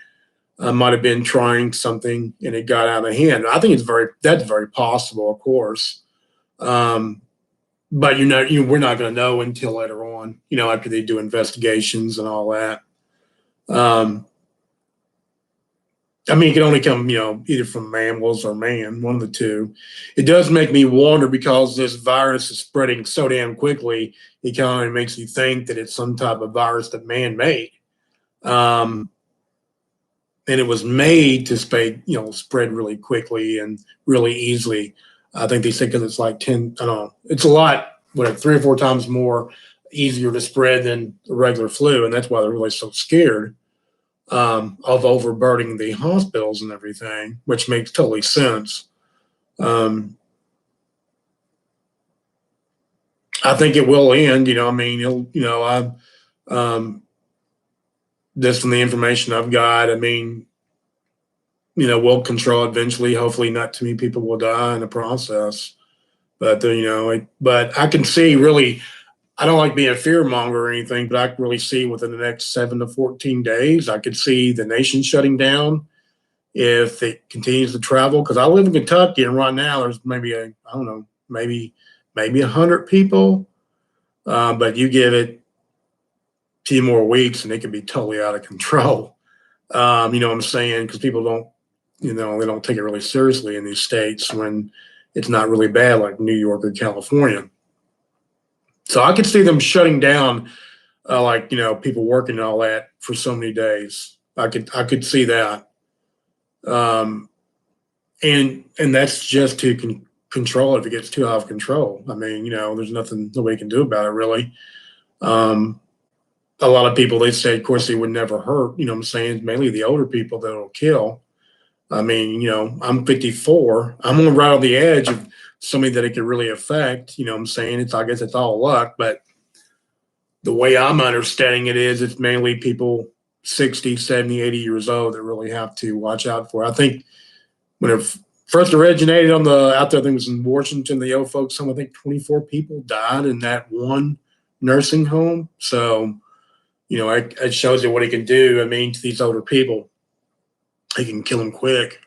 have been trying something and it got out of hand? I think that's very possible, of course. But we're not going to know until later on. After they do investigations and all that. It can only come, either from mammals or man, one of the two. It does make me wonder because this virus is spreading so damn quickly. It kind of makes you think that it's some type of virus that man made, and it was made to spread really quickly and really easily. I think they say because it's like 10. I don't know. It's a lot, 3 or 4 times more easier to spread than the regular flu, and that's why they're really so scared. Of overburdening the hospitals and everything, which makes totally sense. I think it will end. Just from the information I've got, we'll control it eventually. Hopefully, not too many people will die in the process. But but I can see really. I don't like being a fear monger or anything, but I can really see within the next 7 to 14 days, I could see the nation shutting down if it continues to travel. Because I live in Kentucky, and right now there's maybe I don't know, maybe 100 people, but you give it a few more weeks, and it could be totally out of control. You know what I'm saying? Because people don't, they don't take it really seriously in these states when it's not really bad, like New York or California. So I could see them shutting down, people working and all that for so many days. I could see that, and that's just to control it if it gets too out of control. I mean, there's nothing nobody can do about it really. Um, a lot of people, they say, of course, they would never hurt. You know what I'm saying? It's mainly the older people that will kill. I mean, I'm 54. I'm on right on the edge of somebody that it could really affect. You know what I'm saying? I guess it's all luck, but the way I'm understanding it is it's mainly people 60, 70, 80 years old that really have to watch out for. I think when it first originated out there, I think it was in Washington, the old folks home, I think 24 people died in that one nursing home. So, it shows you what he can do. I mean, to these older people, he can kill them quick.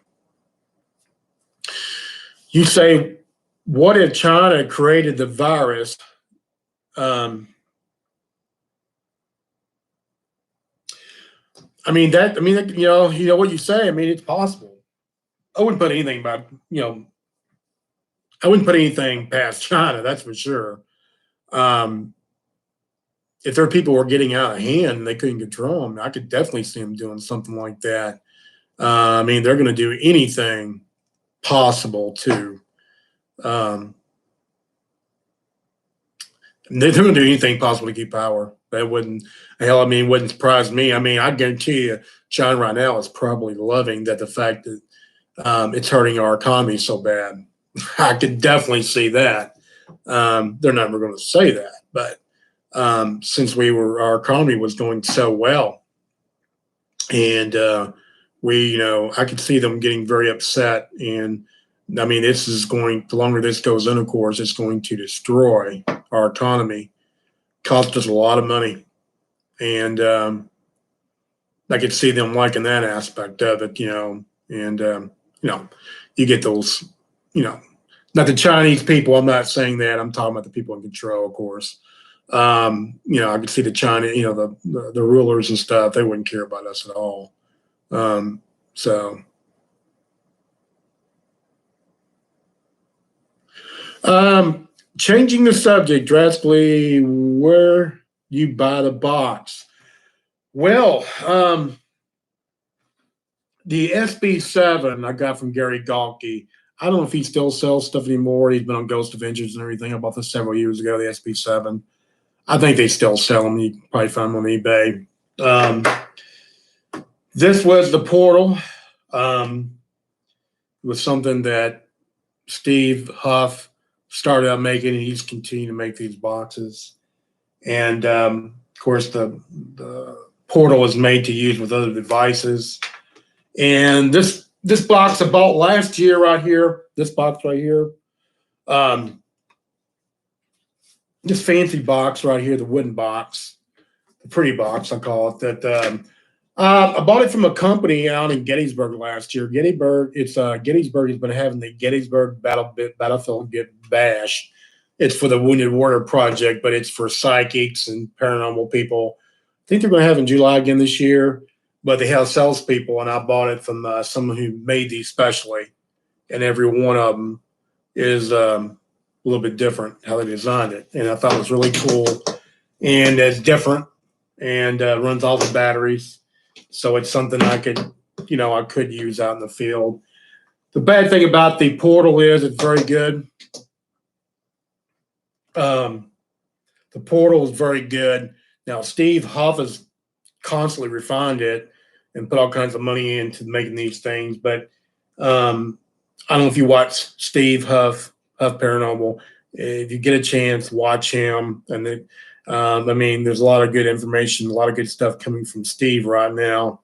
You say, what if China created the virus? Um, what you say. I mean, it's possible. I wouldn't put anything about, I wouldn't put anything past China. That's for sure. Um, if their people were getting out of hand and they couldn't control them, I could definitely see them doing something like that. I mean, they're going to do anything possible to. Um, they're going to do anything possible to keep power. That wouldn't, hell, I mean, wouldn't surprise me. I mean, I guarantee you, China right now is probably loving that the fact that it's hurting our economy so bad. I could definitely see that. They're never going to say that, but since our economy was doing so well, and I could see them getting very upset. And I mean, the longer this goes on, of course, it's going to destroy our economy, cost us a lot of money, and I could see them liking that aspect of it, and you get those, not the Chinese people. I'm not saying that. I'm talking about the people in control, of course. I could see the China, the rulers and stuff. They wouldn't care about us at all. So, changing the subject drastically, where you buy the box. Well, the SB7 I got from Gary Galke. I don't know if he still sells stuff anymore. He's been on Ghost Adventures and everything. I bought this several years ago, the SB7. I think they still sell them. You can probably find them on eBay. This was the portal. It was something that Steve Huff started out making, and he's continued to make these boxes. And of course, the portal is made to use with other devices. And this box I bought last year right here, this box right here, this fancy box right here, the wooden box, the pretty box, I call it, that I bought it from a company out in Gettysburg last year. Gettysburg has been having the Gettysburg Battlefield Bash. It's for the Wounded Warrior Project, but it's for psychics and paranormal people. I think they're going to have it in July again this year, but they have salespeople, and I bought it from someone who made these specially, and every one of them is a little bit different how they designed it, and I thought it was really cool, and it's different, and runs all the batteries. So it's something I could use out in the field. The bad thing about the portal is it's very good. The portal is very good. Now, Steve Huff has constantly refined it and put all kinds of money into making these things. But I don't know if you watch Steve Huff Paranormal. If you get a chance, watch him. And there's a lot of good information, a lot of good stuff coming from Steve right now.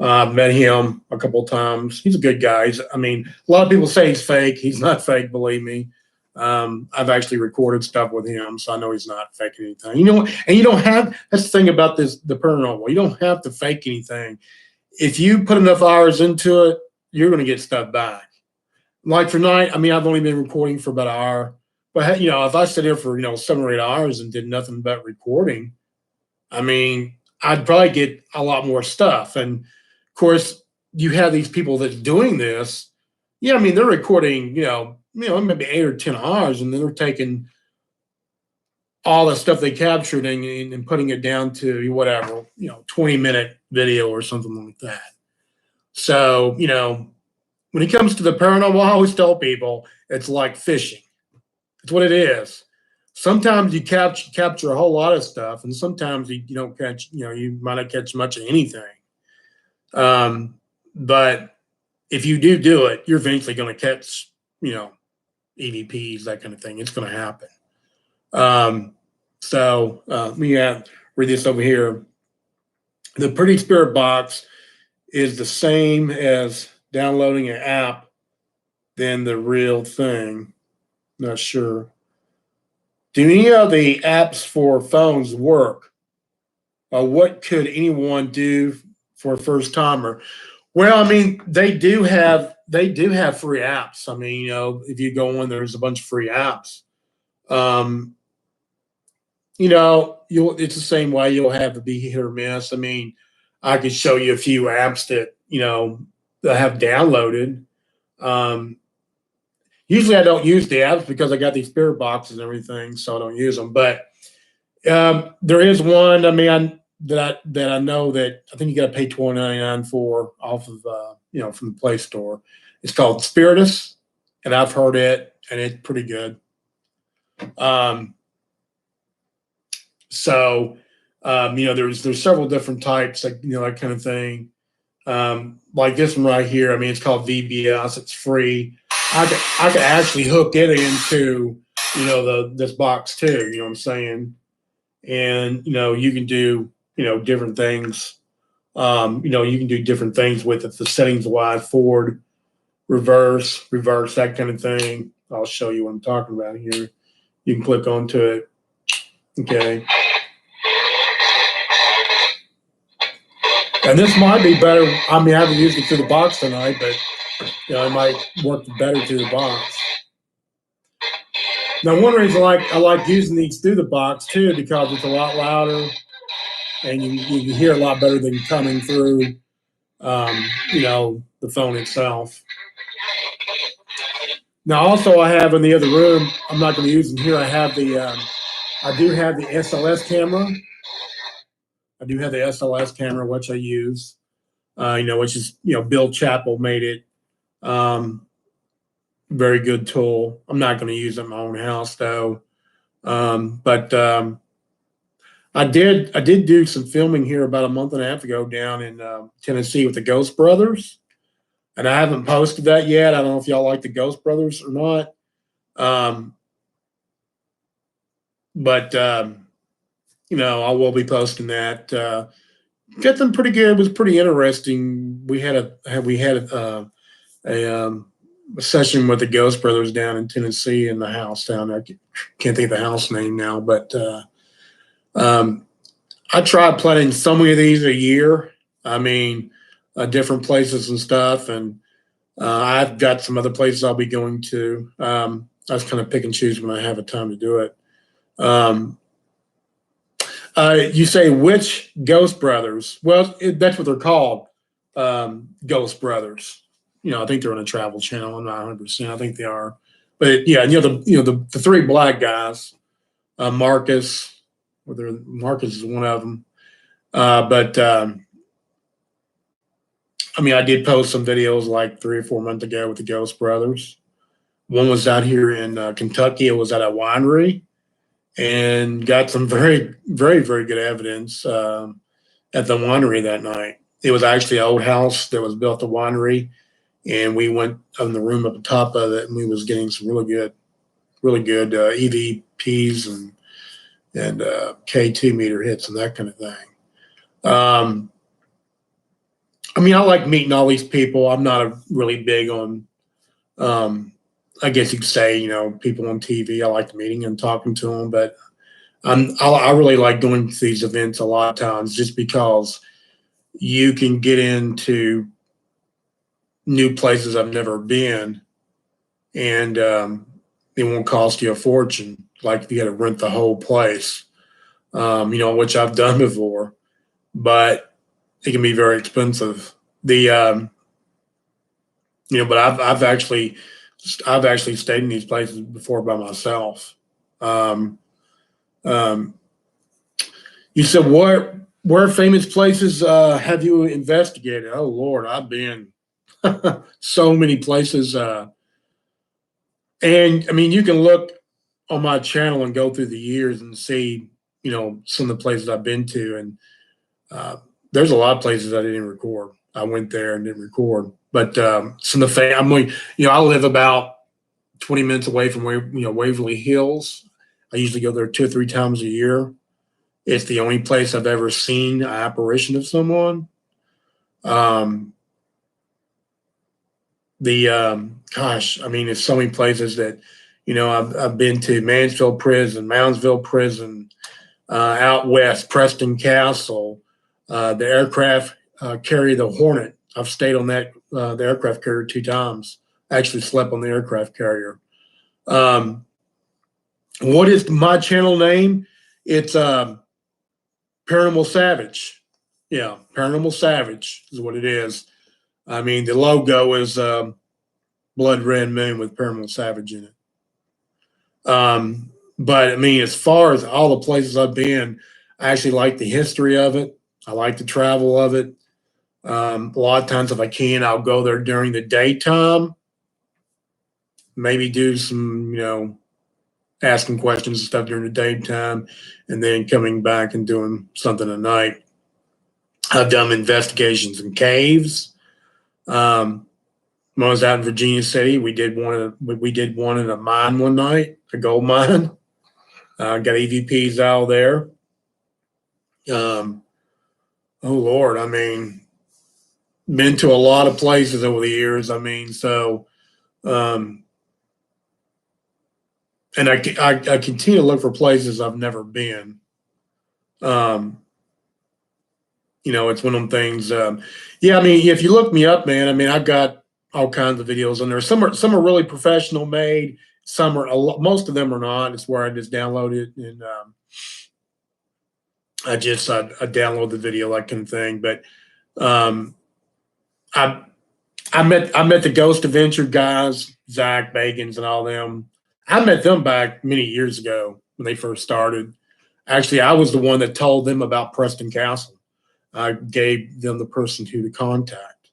I've met him a couple of times. He's a good guy. A lot of people say he's fake. He's not fake, believe me. I've actually recorded stuff with him, so I know he's not faking anything. And you don't have, that's the thing about the paranormal. You don't have to fake anything. If you put enough hours into it, you're going to get stuff back. Like tonight, I've only been recording for about an hour. But, if I sit here for, 7 or 8 hours and did nothing but recording, I'd probably get a lot more stuff. And of course, you have these people that's doing this. Yeah, they're recording, maybe 8 or 10 hours, and then they're taking all the stuff they captured and putting it down to whatever, 20-minute video or something like that. So, when it comes to the paranormal, I always tell people it's like fishing. It's what it is. Sometimes you capture a whole lot of stuff, and sometimes you don't catch. You might not catch much of anything. Um, but if you do it, you're eventually going to catch, EVPs, that kind of thing. It's going to happen. Let me read this over here. The Pretty Spirit Box is the same as downloading an app than the real thing. Not sure. Do any of the apps for phones work? What could anyone do for a first timer? Well, I mean, they do have free apps. I mean, if you go in, there's a bunch of free apps. Um, it's the same way. You'll have to be hit or miss. I mean, I could show you a few apps that that I have downloaded. Um, Usually, I don't use the apps because I got these spirit boxes and everything, so I don't use them. But there is one. I mean, that I know that I think you got to pay $12.99 for off of from the Play Store. It's called Spiritus, and I've heard it, and it's pretty good. Um, there's several different types, like that kind of thing. Like this one right here. I mean, it's called VBS. It's free. I could actually hook it into this box too. You know what I'm saying? And you can do different things. You can do different things with it. The settings wide, forward, reverse, that kind of thing. I'll show you what I'm talking about here. You can click onto it. Okay. And this might be better. I mean, I haven't used it through the box tonight, but it might work better through the box. Now, one reason I like using these through the box too, because it's a lot louder, and you can hear a lot better than coming through, the phone itself. Now, also, I have in the other room. I'm not going to use them here. I do have the SLS camera. Which I use. Which is Bill Chappell made it. Very good tool. I'm not going to use it in my own house though. But I did do some filming here about a month and a half ago down in Tennessee with the Ghost Brothers, and I haven't posted that yet. I don't know if y'all like the Ghost Brothers or not. But I will be posting that. Got them pretty good. It was pretty interesting. We had a session with the Ghost Brothers down in Tennessee in the house down there. I can't think of the house name now, but I try planning so many of these a year. I mean, different places and stuff, and I've got some other places I'll be going to. I just kind of pick and choose when I have a time to do it. You say which Ghost Brothers? Well, that's what they're called, Ghost Brothers. I think they're on a Travel Channel. I'm not 100%. I think they are, but yeah, the three black guys, Marcus. Marcus is one of them. But I mean, I did post some videos like 3 or 4 months ago with the Ghost Brothers. One was out here in Kentucky. It was at a winery, and got some very, very, very good evidence at the winery that night. It was actually an old house that was built at the winery, and we went in the room at the top of it, and we was getting some really good EVPs and K2 meter hits and that kind of thing. I mean, I like meeting all these people. I'm not really big on, I guess you could say, people on TV. I like meeting and talking to them, but I really like going to these events a lot of times just because you can get into new places I've never been, and it won't cost you a fortune. Like if you got to rent the whole place, which I've done before, but it can be very expensive. But I've actually stayed in these places before by myself. You said where famous places have you investigated? Oh Lord, I've been So many places. And I mean, you can look on my channel and go through the years and see, some of the places I've been to. And uh, there's a lot of places I didn't record. I went there and didn't record. But some of the family, I live about 20 minutes away from Waverly Hills. I usually go there 2 or 3 times a year. It's the only place I've ever seen an apparition of someone. Um, gosh, I mean, there's so many places that, I've been to: Mansfield Prison, Moundsville Prison, out west, Preston Castle, the aircraft carrier, the Hornet. I've stayed on that, the aircraft carrier 2 times. I actually slept on the aircraft carrier. What is my channel name? It's Paranormal Savage. Yeah, Paranormal Savage is what it is. I mean, the logo is blood red moon with Paranormal Savage in it. But I mean, as far as all the places I've been, I actually like the history of it. I like the travel of it. A lot of times, if I can, I'll go there during the daytime, maybe do some, asking questions and stuff during the daytime, and then coming back and doing something at night. I've done investigations in caves. When I was out in Virginia City, we did one in a mine one night, a gold mine. Got EVPs out there. Um, oh Lord, I mean, been to a lot of places over the years. I mean, so, um, and I continue to look for places I've never been. Um, it's one of them things. Yeah, I mean, if you look me up, man, I mean, I've got all kinds of videos on there. Some are really professional made. Some are most of them are not. It's where I just download it and I download the video, that kind of thing. But um, I I met the Ghost Adventure guys, Zach Bagans and all them. I met them back many years ago when they first started. Actually, I was the one that told them about Preston Castle. I gave them the person who to contact.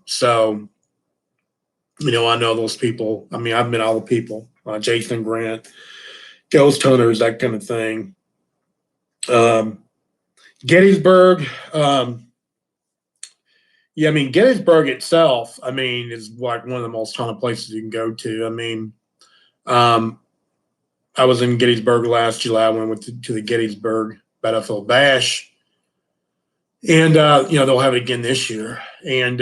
So, I know those people. I mean, I've met all the people, Jason Grant, ghost hunters, that kind of thing. Um, Gettysburg, yeah, I mean, Gettysburg itself, I mean, is like one of the most haunted places you can go to. I mean, um, I was in Gettysburg last July when I went to the Gettysburg Battlefield Bash, and they'll have it again this year. And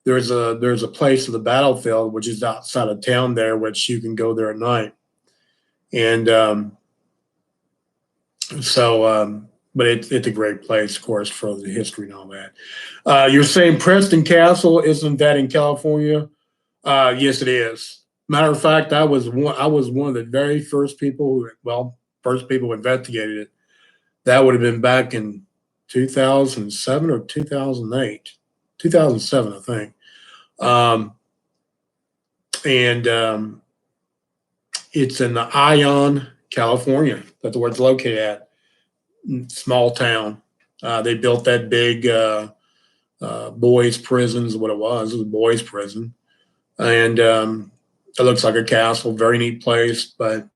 there's a place in the battlefield which is outside of town there, which you can go there at night. And but it's a great place, of course, for the history and all that. You're saying Preston Castle, isn't that in California? Yes, it is. Matter of fact, I was one of the very first people first people who investigated it. That would have been back in 2007 or 2008, 2007, I think. And it's in Ion, California. That's where it's located at. Small town. They built that big boys' prison is what it was. It was a boys' prison. And it looks like a castle, very neat place. But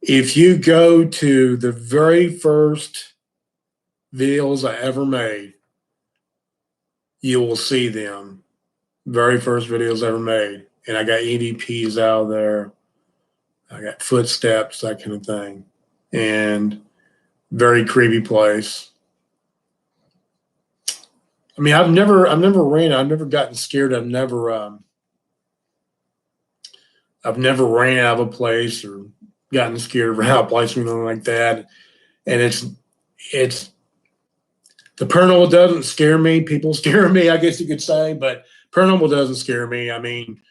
if you go to the very first videos I ever made, you will see them. Very first videos ever made. And I got EVPs out there. I got footsteps, that kind of thing. And very creepy place. I mean, I've never gotten scared. I've never ran out of a place or gotten scared around a place or anything like that. And it's the paranormal doesn't scare me. People scare me, I guess you could say, but paranormal doesn't scare me. I mean,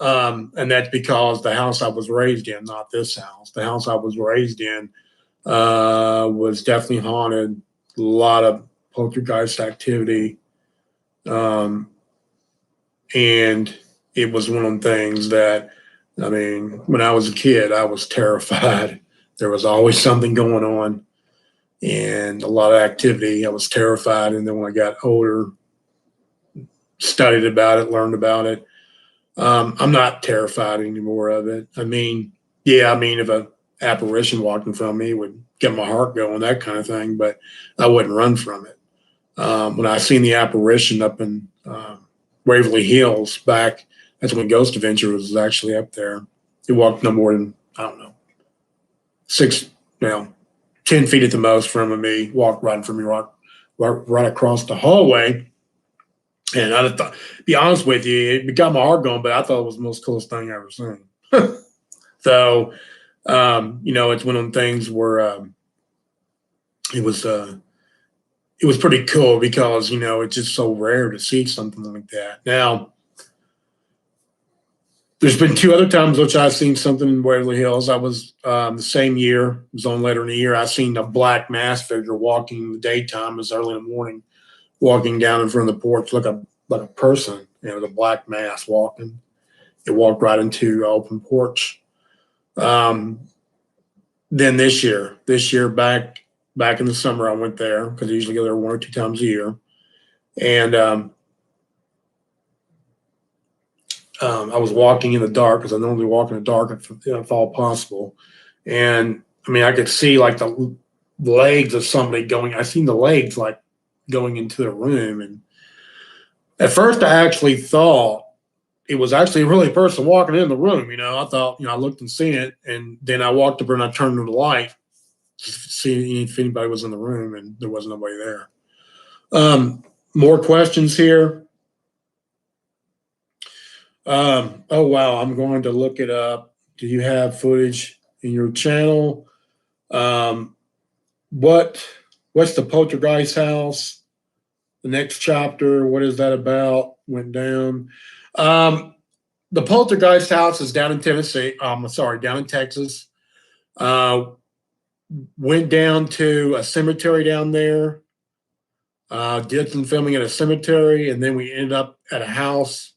and that's because the house I was raised in, not this house. The house I was raised in was definitely haunted. A lot of poltergeist activity. And it was one of the things that, I mean, when I was a kid, I was terrified. There was always something going on. and a lot of activity. I was terrified. And then when I got older, studied about it, learned about it. I'm not terrified anymore of it. I mean, yeah, I mean, if a apparition walked in front of me, it would get my heart going, that kind of thing, but I wouldn't run from it. When I seen the apparition up in Waverly Hills back, that's when Ghost Adventure was actually up there. It walked no more than, I don't know, 6, 10 feet at the most from me, walked right in front of me, right across the hallway. And I thought, be honest with you, it got my heart going, but I thought it was the most coolest thing I ever seen. So, it's one of them things where it was pretty cool because it's just so rare to see something like that. Now, there's been 2 other times which I've seen something in Waverly Hills. I was the same year, it was on later in the year. I seen a black mass figure walking in the daytime, it was early in the morning, walking down in front of the porch like a person, the black mass walking. It walked right into the open porch. Then this year back in the summer, I went there because I usually go there 1 or 2 times a year, and I was walking in the dark because I normally walk in the dark if all possible, and I mean I could see like the legs of somebody going. I seen the legs like going into the room, and at first I actually thought it was actually really a person walking in the room. I thought, I looked and seen it, and then I walked over and I turned on the light to see if anybody was in the room, and there wasn't nobody there. More questions here. Oh wow, I'm going to look it up. Do you have footage in your channel? What's the poltergeist house? The next chapter, what is that about? Went down. The poltergeist house is down in Tennessee. Down in Texas. Went down to a cemetery down there. Did some filming at a cemetery, and then we ended up at a house.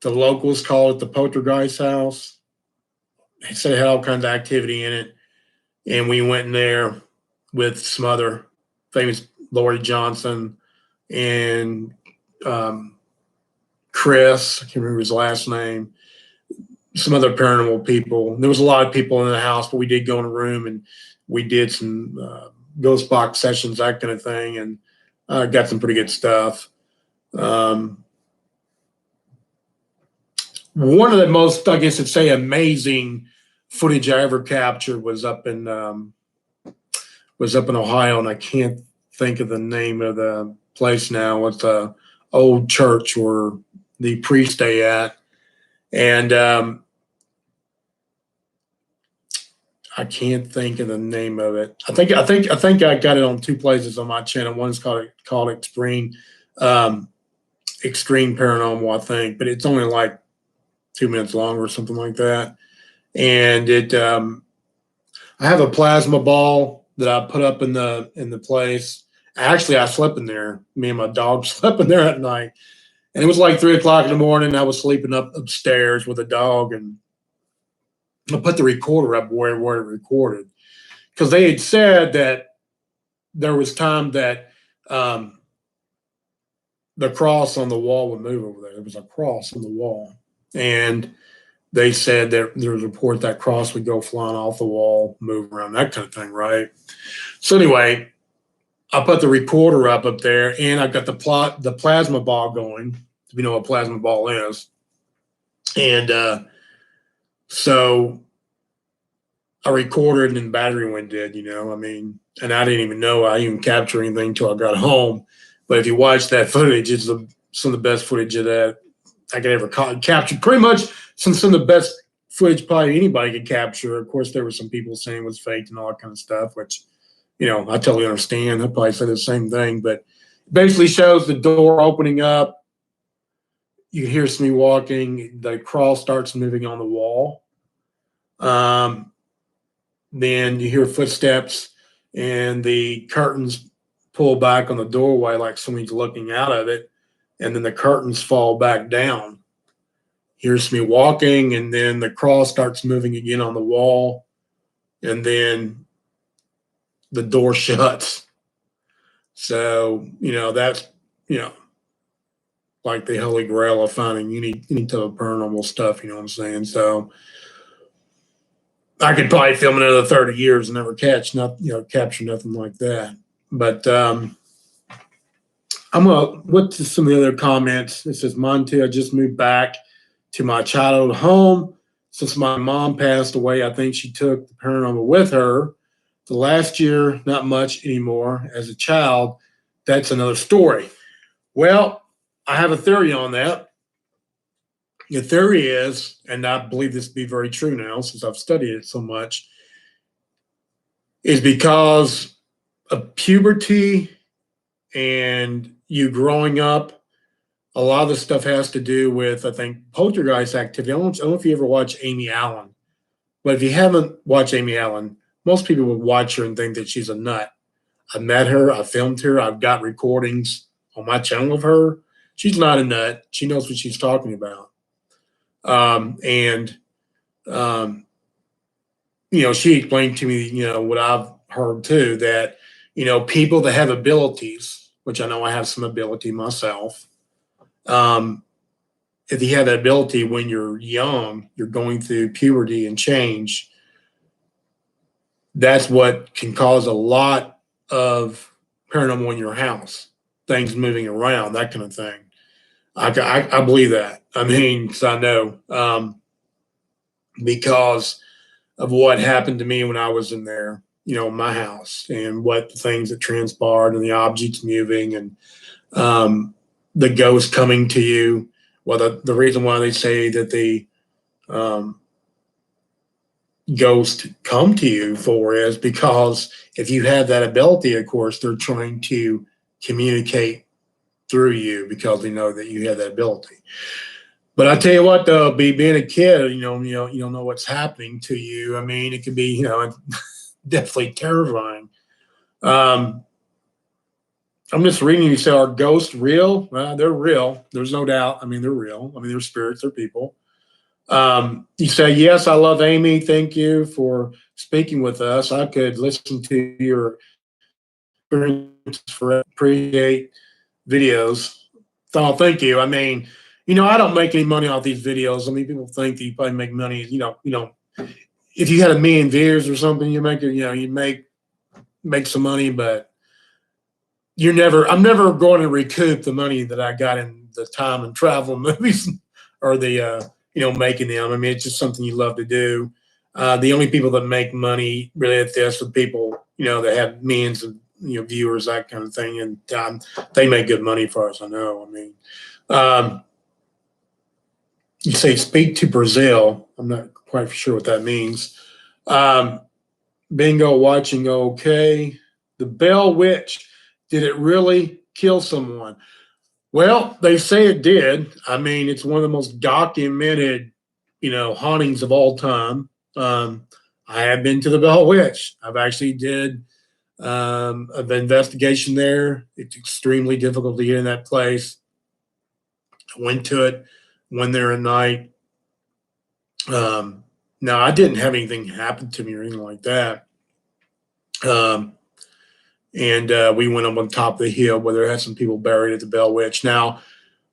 The locals call it the poltergeist house. They said it had all kinds of activity in it, and we went in there with some other famous Lori Johnson and Chris. I can't remember his last name. Some other paranormal people. There was a lot of people in the house, but we did go in a room and we did some ghost box sessions, that kind of thing, and got some pretty good stuff. One of the most, I guess, I'd say, amazing footage I ever captured was up in Ohio, and I can't think of the name of the place now. It's a old church where the priest stay at, and I can't think of the name of it. I think I got it on 2 places on my channel. One's called Extreme Paranormal, I think, but it's only like 2 minutes long or something like that. And I have a plasma ball that I put up in the place. Actually, I slept in there. Me and my dog slept in there at night, and it was like 3 o'clock in the morning. I was sleeping upstairs with a dog, and I put the recorder up where it recorded because they had said that there was time that the cross on the wall would move over there. There was a cross on the wall, and they said that there was a report that cross would go flying off the wall, move around, that kind of thing, right? So anyway, I put the recorder up there, and I got the plasma ball going. If you know what plasma ball is, and so I recorded, and then battery went dead. I mean, and I didn't even know I even captured anything until I got home. But if you watch that footage, it's some of the best footage of that I could ever capture. Pretty much some of the best footage probably anybody could capture. Of course, there were some people saying it was fake and all that kind of stuff, which, I totally understand. I probably said the same thing, but it basically shows the door opening up. You hear me walking. The cross starts moving on the wall. Then you hear footsteps, and the curtains pull back on the doorway like somebody's looking out of it, and then the curtains fall back down. Here's me walking, and then the cross starts moving again on the wall, and then the door shuts. So, that's, you know, like the holy grail of finding any type of paranormal stuff, you know what I'm saying? So I could probably film another 30 years and never capture nothing like that. But I'm gonna went to some of the other comments. It says, Monty, I just moved back to my childhood home. Since my mom passed away, I think she took the paranormal with her. The last year, not much anymore. As a child, that's another story. Well, I have a theory on that. The theory is, and I believe this to be very true now since I've studied it so much, is because of puberty and you growing up. A lot of the stuff has to do with, I think, poltergeist activity. I don't know if you ever watch Amy Allen, but if you haven't watched Amy Allen, most people would watch her and think that she's a nut. I met her, I filmed her, I've got recordings on my channel of her. She's not a nut. She knows what she's talking about. And she explained to me, what I've heard too, that, people that have abilities, which I know I have some ability myself, if you have that ability when you're young, you're going through puberty and change, that's what can cause a lot of paranormal in your house, things moving around, that kind of thing. I believe that. I mean, because I know, because of what happened to me when I was in there, my house, and what the things that transpired and the objects moving and the ghost coming to you. Well, the reason why they say that the ghost come to you for is because if you have that ability, of course, they're trying to communicate through you because they know that you have that ability. But I tell you what, though, being a kid, you don't know what's happening to you. I mean, it can be, definitely terrifying. I'm just reading. You say, are ghosts real? Well, they're real. There's no doubt. I mean, they're real. I mean, they're spirits. They're people. You say, yes, I love Amy. Thank you for speaking with us. I could listen to your experience for appreciate videos. Oh, thank you. I mean, I don't make any money off these videos. I mean, people think that you probably make money. If you had 1 million views or something, you make some money, but I'm never going to recoup the money that I got in the time and travel movies or the, making them. I mean, it's just something you love to do. The only people that make money really at this are people, that have millions of, viewers, that kind of thing. And they make good money for us. I know. I mean, you say speak to Brazil. I'm not quite sure what that means. Bingo watching. Okay. The Bell Witch. Did it really kill someone? Well, they say it did. I mean, it's one of the most documented, hauntings of all time. I have been to the Bell Witch. I've actually did an investigation there. It's extremely difficult to get in that place. I went to it, went there at night. Now, I didn't have anything happen to me or anything like that. And we went up on top of the hill where there had some people buried at the Bell Witch. Now,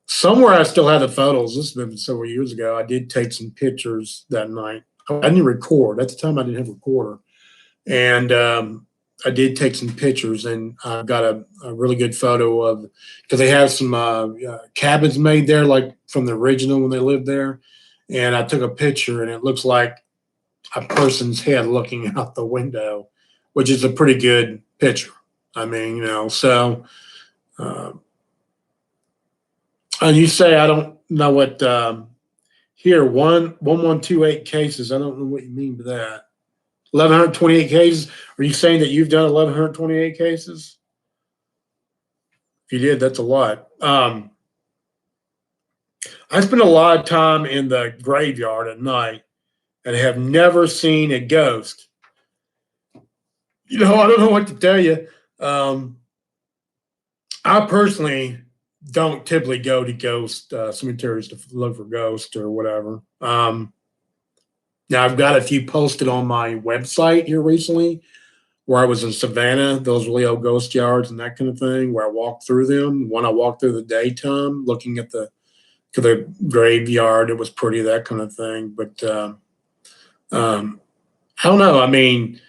somewhere I still have the photos. This has been several years ago. I did take some pictures that night. I didn't record. At the time, I didn't have a recorder. And I did take some pictures, and I got a really good photo of, because they have some cabins made there, like from the original when they lived there. And I took a picture, and it looks like a person's head looking out the window, which is a pretty good picture. I mean, so, and you say, I don't know what, here, 1128 cases. I don't know what you mean by that. 1,128 cases. Are you saying that you've done 1,128 cases? If you did, that's a lot. I spend a lot of time in the graveyard at night and have never seen a ghost. I don't know what to tell you. I personally don't typically go to ghost cemeteries to look for ghosts or whatever. Now, I've got a few posted on my website here recently where I was in Savannah, those really old ghost yards and that kind of thing, where I walked through them. When I walked through the daytime, looking at the graveyard, it was pretty, that kind of thing. But um, I don't know. I mean,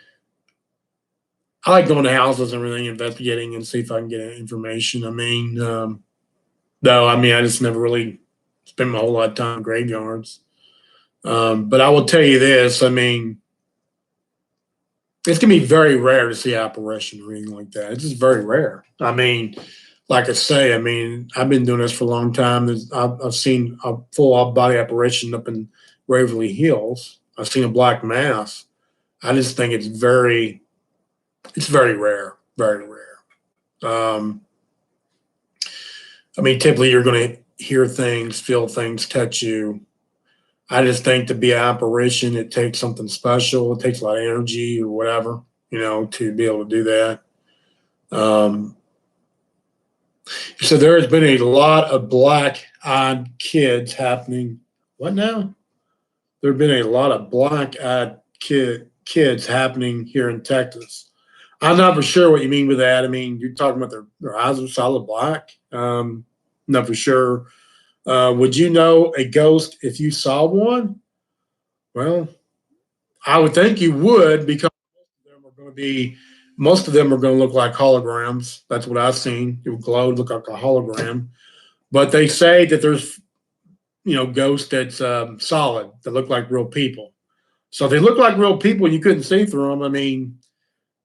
I like going to houses and everything, investigating and see if I can get any information. I mean, though, I mean, I just never really spent my whole lot of time in graveyards. But I will tell you this. I mean, it's gonna be very rare to see apparition or anything like that. It's just very rare. I mean, like I say, I mean, I've been doing this for a long time. I've seen a full body apparition up in Waverly Hills. I've seen a black mass. I just think it's very rare, very rare. Um, I mean, typically you're going to hear things, feel things, touch you. I just think to be an apparition, it takes something special. It takes a lot of energy or whatever, to be able to do that. Um, so there has been a lot of black-eyed kids happening. What now? There have been a lot of black-eyed kids happening here in Texas. I'm not for sure what you mean with that. I mean, you're talking about their eyes are solid black. Not for sure. Would you know a ghost if you saw one? Well, I would think you would, because most of them are going to look like holograms. That's what I've seen. It would glow, look like a hologram. But they say that there's ghosts that's solid, that look like real people. So if they look like real people, you couldn't see through them. I mean,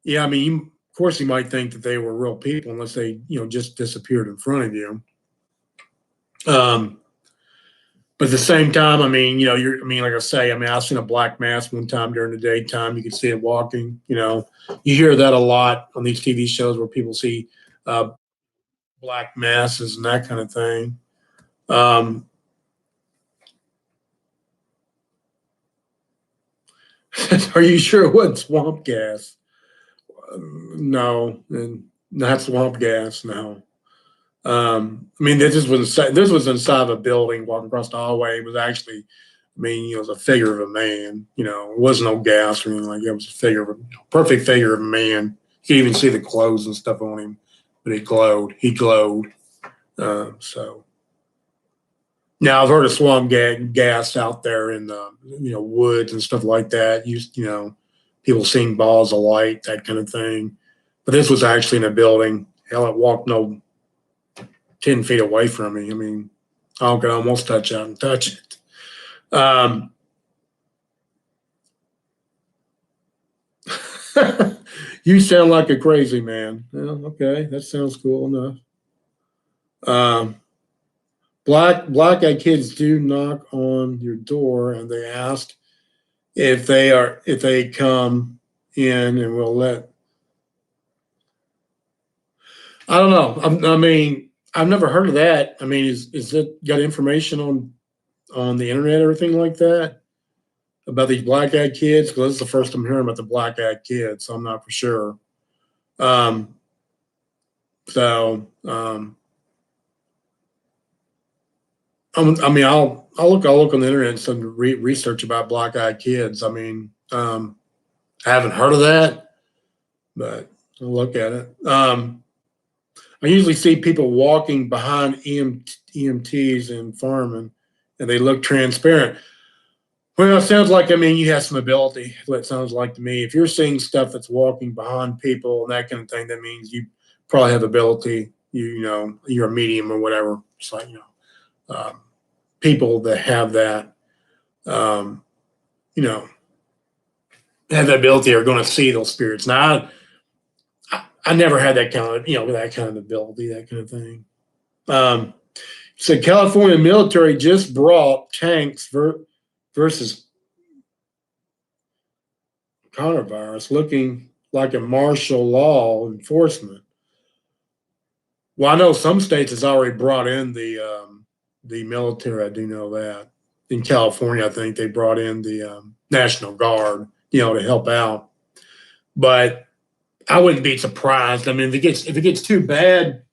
yeah, I mean, of course, you might think that they were real people unless they just disappeared in front of you. But at the same time, I mean, like I say, I mean, I've seen a black mass one time during the daytime. You could see it walking. You hear that a lot on these TV shows where people see uh, black masses and that kind of thing. Um, are you sure it wasn't swamp gas? No, and not swamp gas. No. I mean, this was inside of a building, walking across the hallway. It was actually, I mean, it was a figure of a man. It wasn't no gas or anything like that. It was a perfect figure of a man. You could even see the clothes and stuff on him, but he glowed. He glowed. So now I've heard of swamp gas out there in the woods and stuff like that. People seeing balls of light, that kind of thing. But this was actually in a building. Hell, it walked no 10 feet away from me. I mean, I could almost touch out and touch it. You sound like a crazy man. Well, okay, that sounds cool enough. Um, black-eyed kids do knock on your door and they ask if they come in and will let. I don't know. I mean, I've never heard of that. I mean, is it got information on the internet or anything like that about these black-eyed kids? Because this is the first I'm hearing about the black-eyed kids, so I'm not for sure. Um, so I mean, I'll look on the internet and some research about black-eyed kids. I mean, I haven't heard of that, but I'll look at it. I usually see people walking behind EMTs in farming, and they look transparent. Well, it sounds like, I mean, you have some ability. What it sounds like to me. If you're seeing stuff that's walking behind people and that kind of thing, that means you probably have ability. You're a medium or whatever. It's like, people that have that, um, you know, have that ability are going to see those spirits. Now, I never had that kind of, that kind of ability, that kind of thing. So California military just brought tanks versus coronavirus, looking like a martial law enforcement. Well, I know some states has already brought in the military. I do know that. In California, I think they brought in the National Guard, to help out. But I wouldn't be surprised. I mean, if it gets too bad,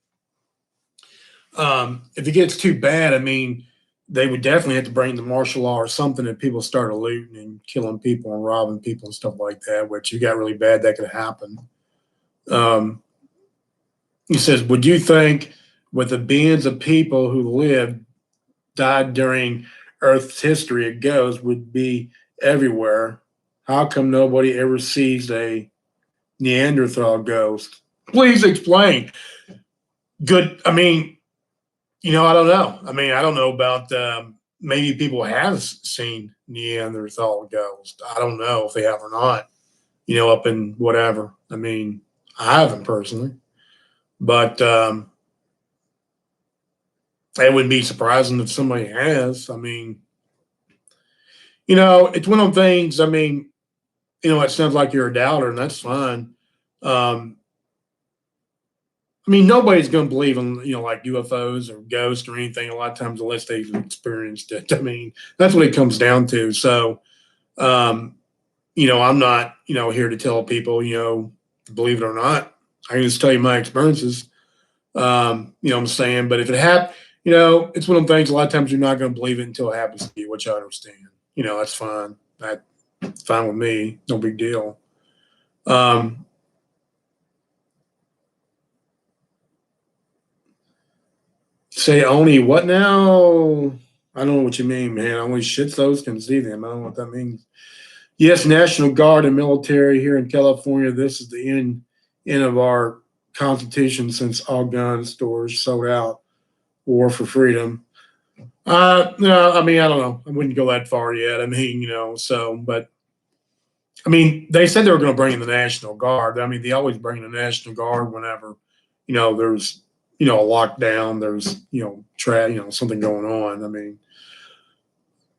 I mean, they would definitely have to bring the martial law or something if people started looting and killing people and robbing people and stuff like that, which you got really bad, that could happen. Um, he says, would you think with the billions of people who lived, died during Earth's history, it goes, would be everywhere? How come nobody ever sees a Neanderthal ghost? Please explain. Good. I mean, I don't know. I mean, I don't know about maybe people have seen Neanderthal ghosts. I don't know if they have or not, up in whatever. I mean, I haven't personally, but it would be surprising if somebody has. I mean, it's one of those things. I mean, it sounds like you're a doubter, and that's fine. Um, I mean, nobody's going to believe in, like UFOs or ghosts or anything a lot of times unless they've experienced it. I mean, that's what it comes down to. So, I'm not, here to tell people, to believe it or not. I can just tell you my experiences. What I'm saying? But if it happened, it's one of the things a lot of times you're not going to believe it until it happens to you, which I understand. That's fine. That's fine with me. No big deal. Say only what now? I don't know what you mean, man. Only shitstones can see them. I don't know what that means. Yes, National Guard and military here in California. This is the end of our Constitution since all gun stores sold out. War for freedom. No, I mean, I don't know. I wouldn't go that far yet. I mean, but I mean, they said they were going to bring in the National Guard. I mean, they always bring in the National Guard whenever, there's, a lockdown, there's, something going on. I mean,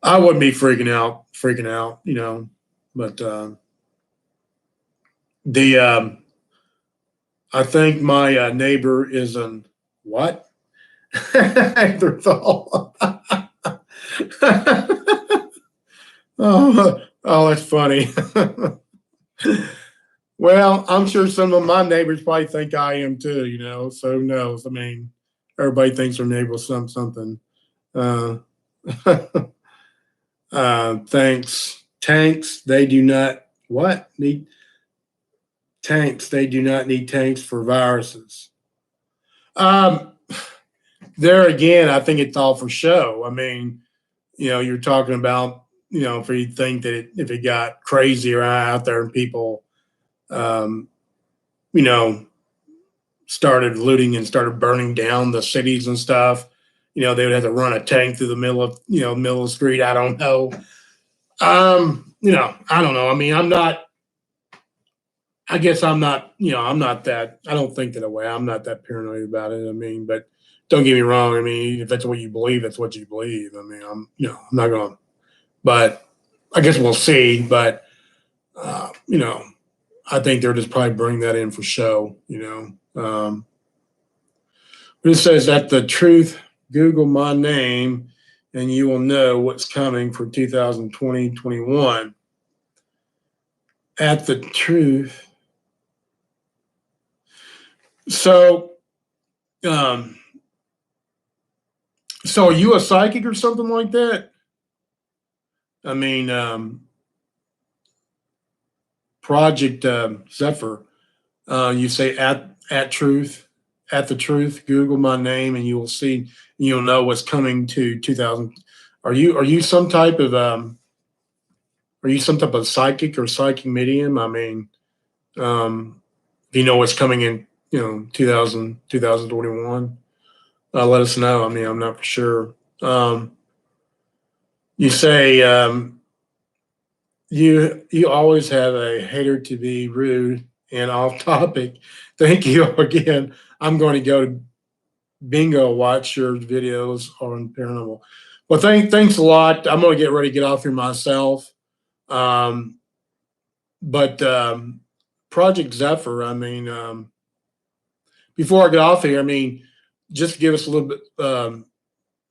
I wouldn't be freaking out, but the, I think my neighbor is an what? Neanderthal. Oh, that's funny. Well, I'm sure some of my neighbors probably think I am too, so who knows? I mean, everybody thinks their neighbor's something. Uh, thanks. Tanks, they do not what? Need tanks. They do not need tanks for viruses. Um, there again, I think it's all for show. I mean, you're talking about, if you think that if it got crazier out there and people, um, you know, started looting and started burning down the cities and stuff, they would have to run a tank through the middle of the street. I don't know. I don't know. I mean, I guess I'm not that, I don't think that way. I'm not that paranoid about it. I mean, but don't get me wrong. I mean, if that's what you believe, that's what you believe. I mean, I'm not going to, but I guess we'll see. But, I think they're just probably bring that in for show. But it says that the truth, Google my name and you will know what's coming for 2020, 21. At the truth. So, um, so are you a psychic or something like that? I mean, Project Zephyr. You say at truth, at the truth. Google my name, and you will see. You'll know what's coming to 2000. Are you some type of psychic or psychic medium? I mean, if you know what's coming in, 2021. Let us know. I mean, I'm not for sure. You say you always have a hater to be rude and off topic. Thank you again. I'm going to go to bingo watch your videos on paranormal. Well, thanks a lot. I'm going to get ready to get off here myself. Um, but Project Zephyr. I mean, before I get off here, I mean, just give us a little bit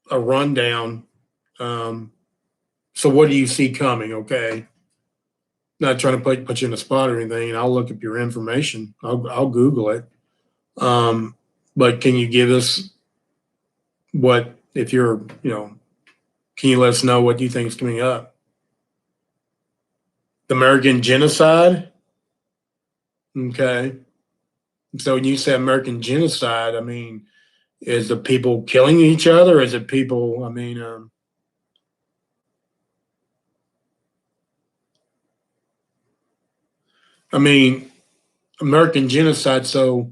a rundown. So what do you see coming? Okay. Not trying to put you in a spot or anything. I'll look up your information. I'll Google it. But can you give us what if you're Can you let us know what you think is coming up? The American genocide? Okay. So when you say American genocide, I mean, is it people killing each other? Is it people, I mean, American genocide. So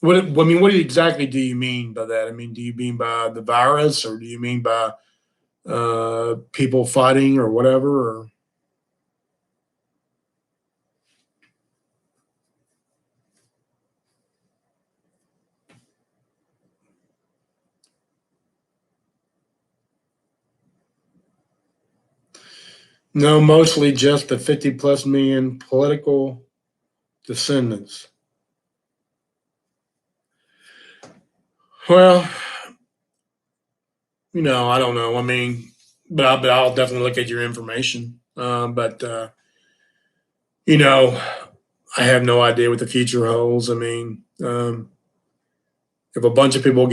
what exactly do you mean by that? I mean, do you mean by the virus, or do you mean by people fighting or whatever? Or no, mostly just the 50 plus million political descendants. Well, I don't know. I mean, but I'll definitely look at your information. But you know, I have no idea what the future holds. I mean, if a bunch of people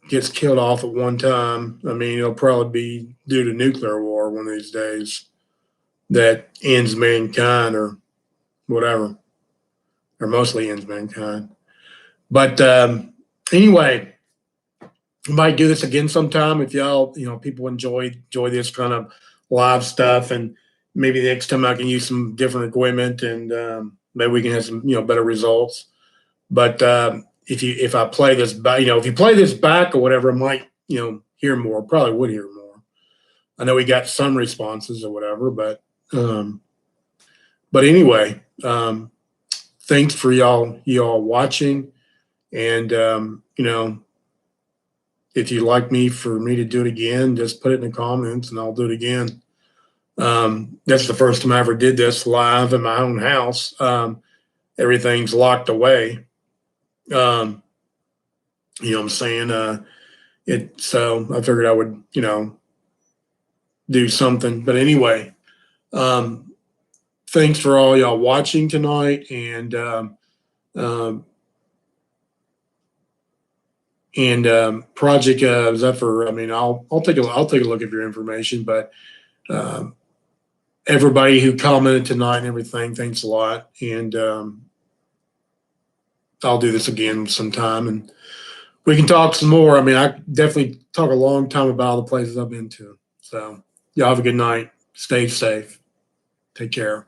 gets killed off at one time, I mean, it'll probably be due to nuclear war one of these days that ends mankind or whatever, or mostly ends mankind. But anyway, we might do this again sometime if y'all, people enjoy this kind of live stuff, and maybe the next time I can use some different equipment, and maybe we can have some better results. But if I play this back, if you play this back or whatever, I might hear more. Probably would hear more. I know we got some responses or whatever, um, but anyway, thanks for y'all watching, and if you'd like for me to do it again, just put it in the comments and I'll do it again. That's the first time I ever did this live in my own house. Everything's locked away. You know what I'm saying? So I figured I would, do something. But anyway, thanks for all y'all watching tonight, um, Project Zephyr. I mean, I'll take a look at your information, but um, everybody who commented tonight and everything, thanks a lot, and I'll do this again sometime, and we can talk some more. I mean, I definitely talk a long time about all the places I've been to. So y'all have a good night. Stay safe. Take care.